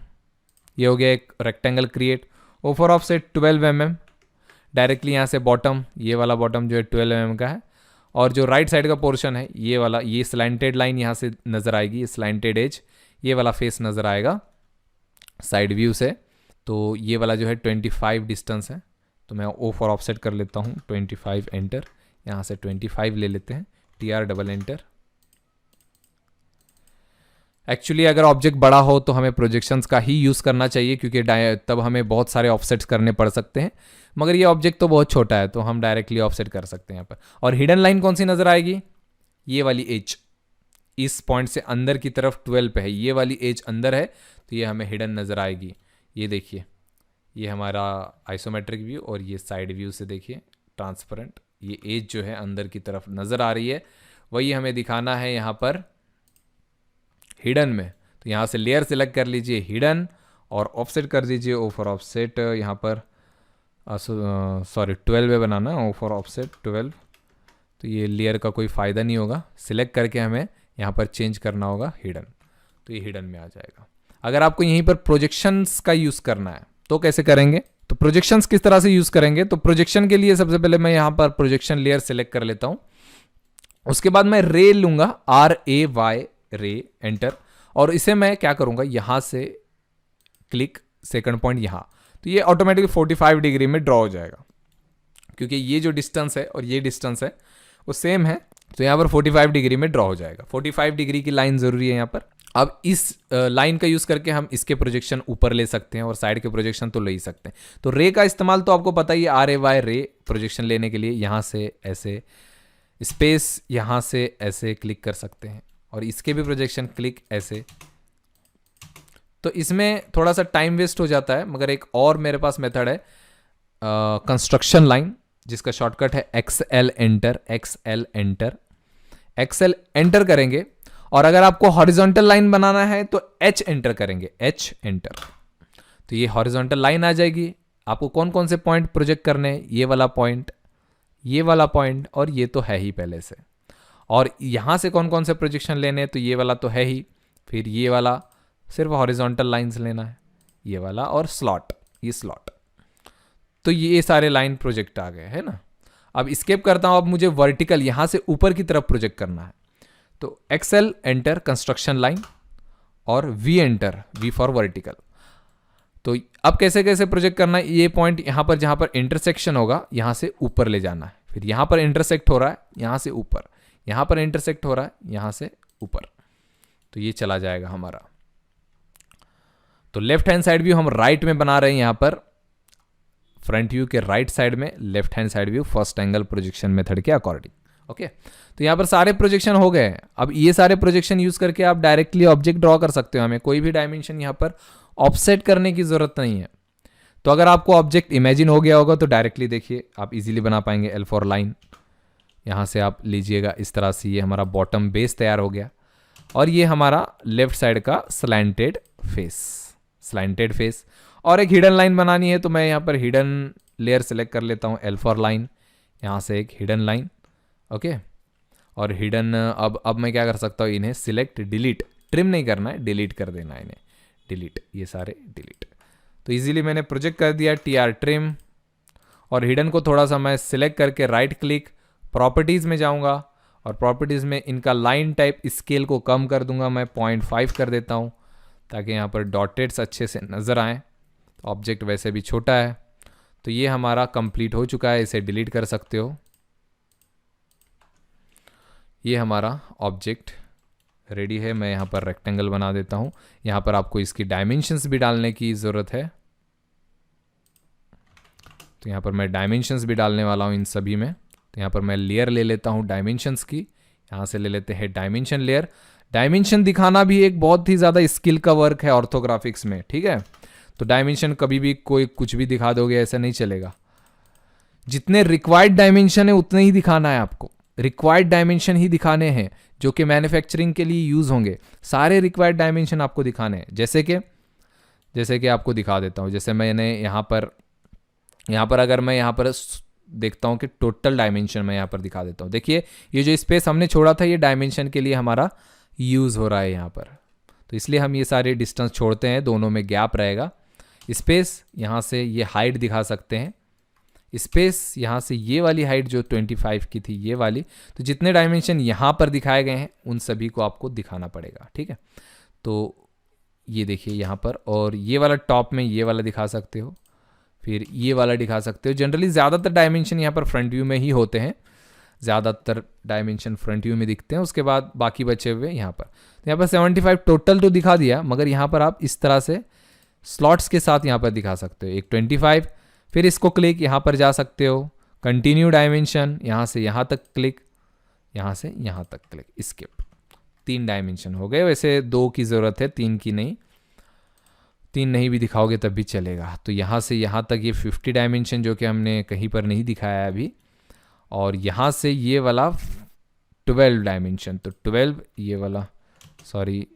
A: ये हो गया एक rectangle create. O for offset 12 mm, directly यहाँ से बॉटम, ये वाला बॉटम जो है 12 mm का है, और जो राइट साइड का पोर्शन है ये वाला, ये स्लैंटेड लाइन यहाँ से नज़र आएगी, ये स्लैंटेड एज, ये वाला फेस नज़र आएगा साइड व्यू से। तो ये वाला जो है 25 डिस्टेंस है, तो मैं O फॉर ऑफसेट कर लेता हूँ 25 एंटर, यहाँ से 25 ले लेते हैं, TR डबल एंटर। एक्चुअली अगर ऑब्जेक्ट बड़ा हो तो हमें प्रोजेक्शंस का ही यूज़ करना चाहिए, क्योंकि तब हमें बहुत सारे ऑफसेट्स करने पड़ सकते हैं। मगर ये ऑब्जेक्ट तो बहुत छोटा है तो हम डायरेक्टली ऑफसेट कर सकते हैं यहाँ पर। और हिडन लाइन कौन सी नज़र आएगी, ये वाली एज, इस पॉइंट से अंदर की तरफ 12 पे है, ये वाली एज अंदर है, तो ये हमें हिडन नज़र आएगी। ये देखिए, ये हमारा आइसोमेट्रिक व्यू, और ये साइड व्यू से देखिए ट्रांसपेरेंट, ये एज जो है अंदर की तरफ नज़र आ रही है, वही हमें दिखाना है यहाँ पर हिडन में। तो यहाँ से लेयर सेलेक्ट कर लीजिए हिडन और ऑफसेट कर दीजिए O फॉर ऑफसेट, यहाँ पर सॉरी 12 में बनाना, O फॉर ऑफसेट 12। तो ये लेयर का कोई फ़ायदा नहीं होगा, सिलेक्ट करके हमें यहाँ पर चेंज करना होगा हिडन, तो ये हिडन में आ जाएगा। अगर आपको यहीं पर प्रोजेक्शंस का यूज़ करना है तो कैसे करेंगे, तो प्रोजेक्शंस किस तरह से यूज़ करेंगे, तो प्रोजेक्शन के लिए सबसे पहले मैं यहाँ पर प्रोजेक्शन लेयर सेलेक्ट कर लेता हूँ। उसके बाद मैं रे लूँगा, RAY रे एंटर, और इसे मैं क्या करूँगा, यहाँ से क्लिक, सेकंड पॉइंट यहाँ, तो ये ऑटोमेटिकली 45 डिग्री में ड्रॉ हो जाएगा, क्योंकि ये जो डिस्टेंस है और ये डिस्टेंस है वो सेम है। तो यहाँ पर 45 डिग्री में ड्रॉ हो जाएगा। 45 डिग्री की लाइन ज़रूरी है यहाँ पर। अब इस लाइन का यूज़ करके हम इसके प्रोजेक्शन ऊपर ले सकते हैं और साइड के प्रोजेक्शन तो ले ही सकते हैं। तो रे का इस्तेमाल तो आपको पता ही है, आर ए वाई रे प्रोजेक्शन लेने के लिए यहाँ से ऐसे स्पेस, यहाँ से ऐसे क्लिक कर सकते हैं और इसके भी प्रोजेक्शन क्लिक ऐसे। तो इसमें थोड़ा सा टाइम वेस्ट हो जाता है, मगर एक और मेरे पास मेथड है कंस्ट्रक्शन लाइन, जिसका शॉर्टकट है XL enter. XL enter, XL enter करेंगे और अगर आपको हॉरिजॉन्टल लाइन बनाना है तो एच एंटर करेंगे, एच एंटर। तो ये हॉरिजॉन्टल लाइन आ जाएगी। आपको कौन कौन से पॉइंट प्रोजेक्ट करने हैं, ये वाला पॉइंट, ये वाला पॉइंट, और ये तो है ही पहले से। और यहाँ से कौन कौन से प्रोजेक्शन लेने हैं, तो ये वाला तो है ही, फिर ये वाला सिर्फ हॉरिजॉन्टल लाइंस लेना है, ये वाला, और स्लॉट, ये स्लॉट। तो ये सारे लाइन प्रोजेक्ट आ गए, है ना। अब स्केप करता हूँ, अब मुझे वर्टिकल यहाँ से ऊपर की तरफ प्रोजेक्ट करना है। तो एक्सएल एंटर कंस्ट्रक्शन लाइन और V enter, V for vertical. तो अब कैसे कैसे प्रोजेक्ट करना है, ये पॉइंट यहाँ पर जहाँ पर इंटरसेक्शन होगा यहाँ से ऊपर ले जाना है, फिर यहाँ पर इंटरसेक्ट हो रहा है यहाँ से ऊपर, यहाँ पर इंटरसेक्ट हो रहा है यहाँ से ऊपर, तो ये चला जाएगा हमारा। तो लेफ्ट हैंड साइड व्यू हम राइट में बना रहे हैं, यहाँ पर फ्रंट व्यू के राइट साइड में left hand side view first angle projection method के अकॉर्डिंग। ओके, तो यहाँ पर सारे प्रोजेक्शन हो गए। अब ये सारे प्रोजेक्शन यूज करके आप डायरेक्टली ऑब्जेक्ट ड्रॉ कर सकते हो, हमें कोई भी डायमेंशन यहाँ पर ऑफसेट करने की जरूरत नहीं है। तो अगर आपको ऑब्जेक्ट इमेजिन हो गया होगा तो डायरेक्टली देखिए आप इजीली बना पाएंगे। एल फॉर लाइन, यहाँ से आप लीजिएगा इस तरह से, ये हमारा बॉटम बेस तैयार हो गया और ये हमारा लेफ्ट साइड का स्लैंटेड फेस, स्लैंटेड फेस। और एक हिडन लाइन बनानी है तो मैं यहाँ पर हिडन लेयर सेलेक्ट कर लेता हूँ, एल फॉर लाइन, यहाँ से एक हिडन लाइन। ओके, और हिडन अब मैं क्या कर सकता हूँ, इन्हें सिलेक्ट डिलीट, ट्रिम नहीं करना है, डिलीट कर देना है इन्हें, डिलीट, ये सारे डिलीट। तो इजीली मैंने प्रोजेक्ट कर दिया टीआर ट्रिम। और हिडन को थोड़ा सा मैं सिलेक्ट करके राइट क्लिक, प्रॉपर्टीज़ में जाऊँगा और प्रॉपर्टीज़ में इनका लाइन टाइप स्केल को कम कर दूंगा, मैं 0.5 कर देता हूँ ताकि यहाँ पर डॉटेड्स अच्छे से नज़र आएँ। ऑब्जेक्ट वैसे भी छोटा है। तो ये हमारा कंप्लीट हो चुका है, इसे डिलीट कर सकते हो। ये हमारा ऑब्जेक्ट रेडी है। मैं यहाँ पर रेक्टेंगल बना देता हूँ। यहाँ पर आपको इसकी डायमेंशंस भी डालने की ज़रूरत है, तो यहाँ पर मैं डायमेंशंस भी डालने वाला हूँ इन सभी में। तो यहाँ पर मैं लेयर ले लेता हूँ डायमेंशंस की, यहाँ से ले लेते हैं डायमेंशन लेयर। डायमेंशन दिखाना भी एक बहुत ही ज़्यादा स्किल का वर्क है ऑर्थोग्राफिक्स में, ठीक है। तो डायमेंशन कभी भी कोई कुछ भी दिखा दोगे ऐसा नहीं चलेगा। जितने रिक्वायर्ड डायमेंशन है उतने ही दिखाना है आपको, रिक्वायर्ड डायमेंशन ही दिखाने हैं जो कि मैन्युफैक्चरिंग के लिए यूज़ होंगे। सारे रिक्वायर्ड डायमेंशन आपको दिखाने हैं। जैसे कि आपको दिखा देता हूँ। जैसे मैंने यहाँ पर अगर मैं यहाँ पर देखता हूँ कि टोटल डायमेंशन मैं यहाँ पर दिखा देता हूँ। देखिए ये जो स्पेस हमने छोड़ा था ये डायमेंशन के लिए हमारा यूज़ हो रहा है यहाँ पर, तो इसलिए हम ये सारे डिस्टेंस छोड़ते हैं, दोनों में गैप रहेगा। स्पेस यहाँ से ये हाइट दिखा सकते हैं, स्पेस यहाँ से ये वाली हाइट जो 25 की थी ये वाली। तो जितने डायमेंशन यहाँ पर दिखाए गए हैं उन सभी को आपको दिखाना पड़ेगा, ठीक है। तो ये देखिए यहाँ पर, और ये वाला टॉप में ये वाला दिखा सकते हो, फिर ये वाला दिखा सकते हो। जनरली ज़्यादातर डायमेंशन यहाँ पर फ्रंट व्यू में ही होते हैं, ज़्यादातर डायमेंशन फ्रंट व्यू में दिखते हैं, उसके बाद बाकी बचे हुए यहाँ पर। तो यहाँ पर 75 टोटल तो दिखा दिया, मगर यहाँ पर आप इस तरह से स्लॉट्स के साथ यहाँ पर दिखा सकते हो। एक 25, फिर इसको क्लिक, यहाँ पर जा सकते हो, कंटिन्यू डायमेंशन, यहाँ से यहाँ तक क्लिक, यहाँ से यहाँ तक क्लिक, स्किप। 3 डायमेंशन हो गए। वैसे 2 की ज़रूरत है, 3 की नहीं, 3 नहीं भी दिखाओगे तब भी चलेगा। तो यहाँ से यहाँ तक ये 50 डायमेंशन जो कि हमने कहीं पर नहीं दिखाया अभी, और यहाँ से ये वाला 12 डायमेंशन, तो 12 ये वाला, सॉरी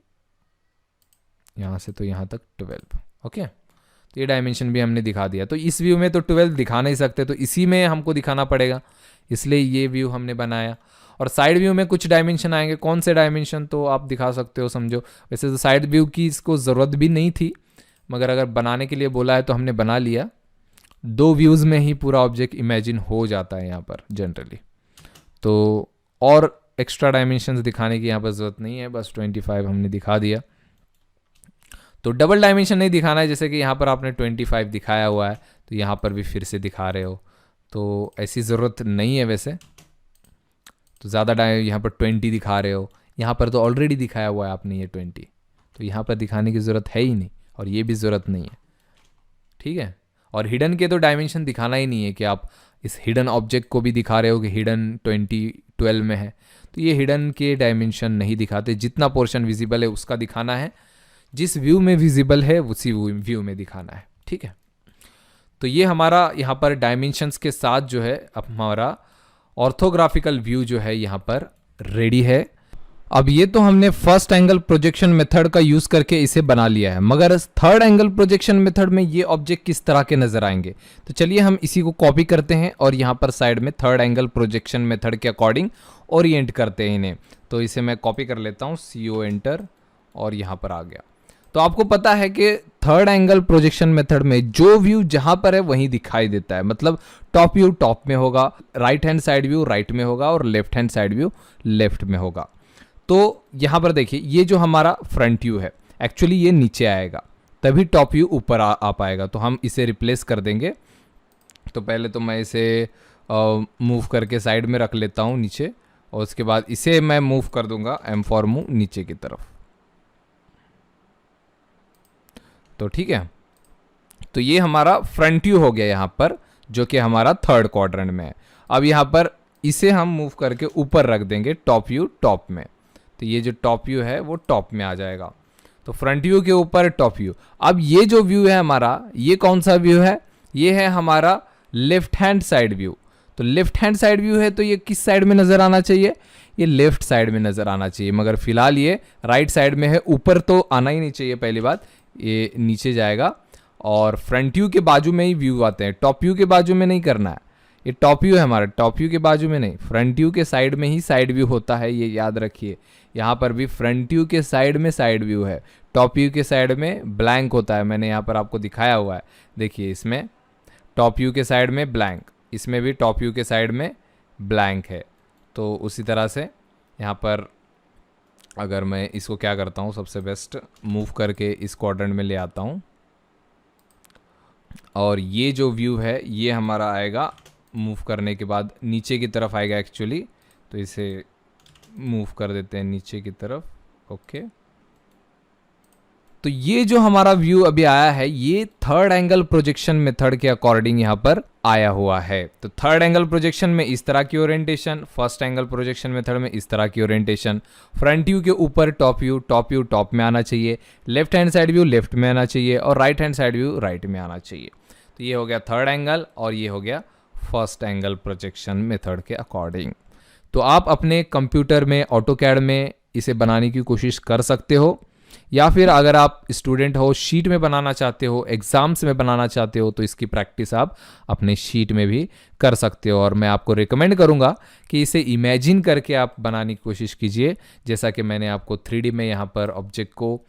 A: यहाँ से तो यहाँ तक 12। ओके, तो ये डायमेंशन भी हमने दिखा दिया। तो इस व्यू में तो 12 दिखा नहीं सकते, तो इसी में हमको दिखाना पड़ेगा, इसलिए ये व्यू हमने बनाया। और साइड व्यू में कुछ डायमेंशन आएंगे, कौन से डायमेंशन तो आप दिखा सकते हो, समझो। वैसे तो साइड व्यू की इसको ज़रूरत भी नहीं थी, मगर अगर बनाने के लिए बोला है तो हमने बना लिया। 2 व्यूज़ में ही पूरा ऑब्जेक्ट इमेजिन हो जाता है यहाँ पर जनरली। तो और एक्स्ट्रा डायमेंशंस दिखाने की यहाँ पर ज़रूरत नहीं है, बस 25 हमने दिखा दिया। तो डबल डायमेंशन नहीं दिखाना है, जैसे कि यहाँ पर आपने 25 दिखाया हुआ है तो यहाँ पर भी फिर से दिखा रहे हो, तो ऐसी ज़रूरत नहीं है वैसे। तो ज़्यादा यहाँ पर 20 दिखा रहे हो, यहाँ पर तो ऑलरेडी दिखाया हुआ है आपने ये 20, तो यहाँ पर दिखाने की ज़रूरत है ही नहीं, और ये भी ज़रूरत नहीं है, ठीक है। और हिडन के तो डायमेंशन दिखाना ही नहीं है कि आप इस हिडन ऑब्जेक्ट को भी दिखा रहे हो कि हिडन 2012 में है, तो ये हिडन के डायमेंशन नहीं दिखाते। जितना पोर्शन विजिबल है उसका दिखाना है, जिस व्यू में विजिबल है उसी व्यू में दिखाना है, ठीक है। तो ये हमारा यहाँ पर डायमेंशंस के साथ जो है अब हमारा ऑर्थोग्राफिकल व्यू जो है यहाँ पर रेडी है। अब ये तो हमने फर्स्ट एंगल प्रोजेक्शन मेथड का यूज करके इसे बना लिया है, मगर थर्ड एंगल प्रोजेक्शन मेथड में ये ऑब्जेक्ट किस तरह के नजर आएंगे, तो चलिए हम इसी को कॉपी करते हैं और यहाँ पर साइड में थर्ड एंगल प्रोजेक्शन मेथड के अकॉर्डिंग ओरिएंट करते हैं इन्हें। तो इसे मैं कॉपी कर लेता हूँ, CO एंटर, और यहाँ पर आ गया। तो आपको पता है कि थर्ड एंगल प्रोजेक्शन मेथड में जो व्यू जहां पर है वहीं दिखाई देता है, मतलब टॉप व्यू टॉप में होगा, right hand side view right में होगा, और left hand side view left में होगा। तो यहां पर देखिए, ये जो हमारा फ्रंट व्यू है एक्चुअली ये नीचे आएगा, तभी टॉप व्यू ऊपर आ पाएगा। तो हम इसे रिप्लेस कर देंगे। तो पहले तो मैं इसे मूव करके साइड में रख लेता हूँ नीचे, और उसके बाद इसे मैं मूव कर दूंगा M फॉर मूव नीचे की तरफ। तो ठीक है, तो ये हमारा फ्रंट व्यू हो गया यहाँ पर, जो कि हमारा थर्ड क्वाड्रेंट में है। अब यहाँ पर इसे हम मूव करके ऊपर रख देंगे, टॉप व्यू टॉप में। तो ये जो टॉप व्यू है वो टॉप में आ जाएगा। तो फ्रंट व्यू के ऊपर टॉप व्यू। अब ये जो व्यू है हमारा, ये कौन सा व्यू है, ये है हमारा लेफ्ट हैंड साइड व्यू। तो लेफ्ट हैंड साइड व्यू है, तो ये किस साइड में नजर आना चाहिए, ये लेफ्ट साइड में नजर आना चाहिए, मगर फिलहाल ये राइट साइड में है। ऊपर तो आना ही नहीं चाहिए, पहली बात, ये नीचे जाएगा। और फ्रंट व्यू के बाजू में ही व्यू आते हैं, टॉप व्यू के बाजू में नहीं करना है। ये टॉप व्यू है हमारा, टॉप व्यू के बाजू में नहीं, फ्रंट व्यू के साइड में ही साइड व्यू होता है, ये याद रखिए। यहाँ पर भी फ्रंट व्यू के साइड में साइड व्यू है, टॉप व्यू के साइड में ब्लैंक होता है। मैंने यहाँ पर आपको दिखाया हुआ है, देखिए इसमें टॉप व्यू के साइड में ब्लैंक, इसमें भी टॉप व्यू के साइड में ब्लैंक है। तो उसी तरह से यहाँ पर अगर मैं इसको क्या करता हूँ, सबसे बेस्ट मूव करके इस क्वाड्रेंट में ले आता हूँ, और ये जो व्यू है ये हमारा आएगा मूव करने के बाद नीचे की तरफ आएगा एक्चुअली। तो इसे मूव कर देते हैं नीचे की तरफ, ओके। तो ये जो हमारा व्यू अभी आया है, ये थर्ड एंगल प्रोजेक्शन मेथड के अकॉर्डिंग यहाँ पर आया हुआ है। तो थर्ड एंगल प्रोजेक्शन में इस तरह की orientation, first angle projection method में इस तरह की ओरिएंटेशन। फ्रंट व्यू के ऊपर टॉप व्यू टॉप में आना चाहिए, left hand side view left में आना चाहिए, और right hand side view right में आना चाहिए। तो ये हो गया थर्ड एंगल, और ये हो गया फर्स्ट एंगल प्रोजेक्शन मेथड के अकॉर्डिंग। तो आप अपने कंप्यूटर में, ऑटोकैड में इसे बनाने की कोशिश कर सकते हो, या फिर अगर आप स्टूडेंट हो, शीट में बनाना चाहते हो, एग्जाम्स में बनाना चाहते हो, तो इसकी प्रैक्टिस आप अपने शीट में भी कर सकते हो। और मैं आपको रिकमेंड करूंगा कि इसे इमेजिन करके आप बनाने की कोशिश कीजिए, जैसा कि मैंने आपको 3D में यहाँ पर ऑब्जेक्ट को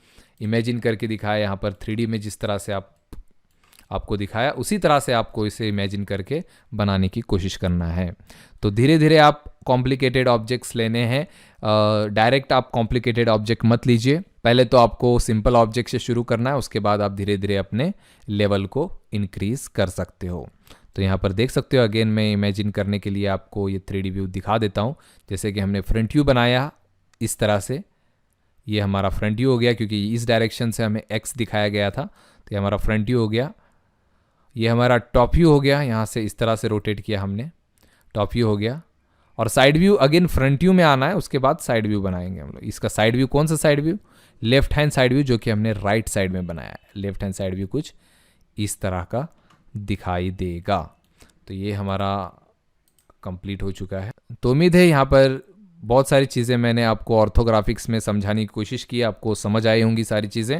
A: इमेजिन करके दिखाया। यहाँ पर 3D में जिस तरह से आपको दिखाया, उसी तरह से आपको इसे इमेजिन करके बनाने की कोशिश करना है। तो धीरे धीरे आप कॉम्प्लिकेटेड ऑब्जेक्ट्स लेने हैं, डायरेक्ट आप कॉम्प्लिकेटेड ऑब्जेक्ट मत लीजिए। पहले तो आपको सिंपल ऑब्जेक्ट से शुरू करना है, उसके बाद आप धीरे धीरे अपने लेवल को इंक्रीज कर सकते हो। तो यहाँ पर देख सकते हो, अगेन मैं इमेजिन करने के लिए आपको ये 3D व्यू दिखा देता हूँ। जैसे कि हमने फ्रंट व्यू बनाया इस तरह से, ये हमारा फ्रंट व्यू हो गया, क्योंकि इस डायरेक्शन से हमें X दिखाया गया था, तो ये हमारा फ्रंट व्यू हो गया। ये हमारा टॉप व्यू हो गया, यहाँ से इस तरह से रोटेट किया हमने, टॉप व्यू हो गया। और side view again front view में आना है, उसके बाद साइड व्यू बनाएंगे हम लोग। इसका साइड व्यू कौन सा side view, left hand side view, जो कि हमने राइट साइड में बनाया है। लेफ्ट हैंड साइड व्यू कुछ इस तरह का दिखाई देगा। तो ये हमारा कंप्लीट हो चुका है। तो उम्मीद है यहाँ पर बहुत सारी चीज़ें मैंने आपको ऑर्थोग्राफिक्स में समझाने की कोशिश की, आपको समझ आई होंगी सारी चीज़ें।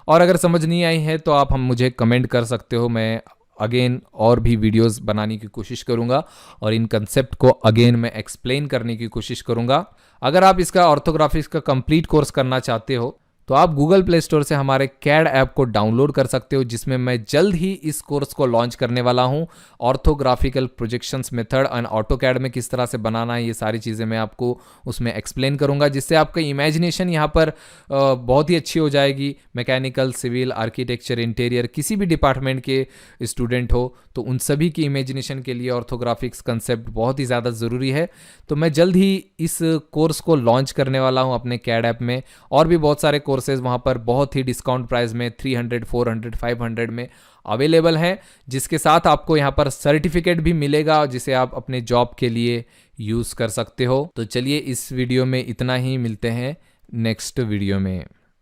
A: और अगर समझ नहीं आई है तो आप मुझे कमेंट कर सकते हो, मैं अगेन और भी वीडियोस बनाने की कोशिश करूंगा और इन कंसेप्ट को अगेन मैं एक्सप्लेन करने की कोशिश करूंगा। अगर आप इसका ऑर्थोग्राफिक्स का कंप्लीट कोर्स करना चाहते हो तो आप गूगल प्ले स्टोर से हमारे कैड ऐप को डाउनलोड कर सकते हो, जिसमें मैं जल्द ही इस कोर्स को लॉन्च करने वाला हूं। ऑर्थोग्राफिकल प्रोजेक्शंस मेथड एंड ऑटोकैड में किस तरह से बनाना है, ये सारी चीज़ें मैं आपको उसमें एक्सप्लेन करूंगा, जिससे आपका इमेजिनेशन यहाँ पर बहुत ही अच्छी हो जाएगी। मैकेनिकल, सिविल, आर्किटेक्चर, इंटीरियर, किसी भी डिपार्टमेंट के स्टूडेंट हो तो उन सभी की इमेजिनेशन के लिए ऑर्थोग्राफिक्स कंसेप्ट बहुत ही ज़्यादा ज़रूरी है। तो मैं जल्द ही इस कोर्स को लॉन्च करने वाला हूं अपने कैड ऐप में। और भी बहुत सारे कोर्सेज वहां पर बहुत ही डिस्काउंट प्राइस में 300, 400, 500 में अवेलेबल हैं, जिसके साथ आपको यहाँ पर सर्टिफिकेट भी मिलेगा जिसे आप अपने जॉब के लिए यूज़ कर सकते हो। तो चलिए इस वीडियो में इतना ही, मिलते हैं नेक्स्ट वीडियो में।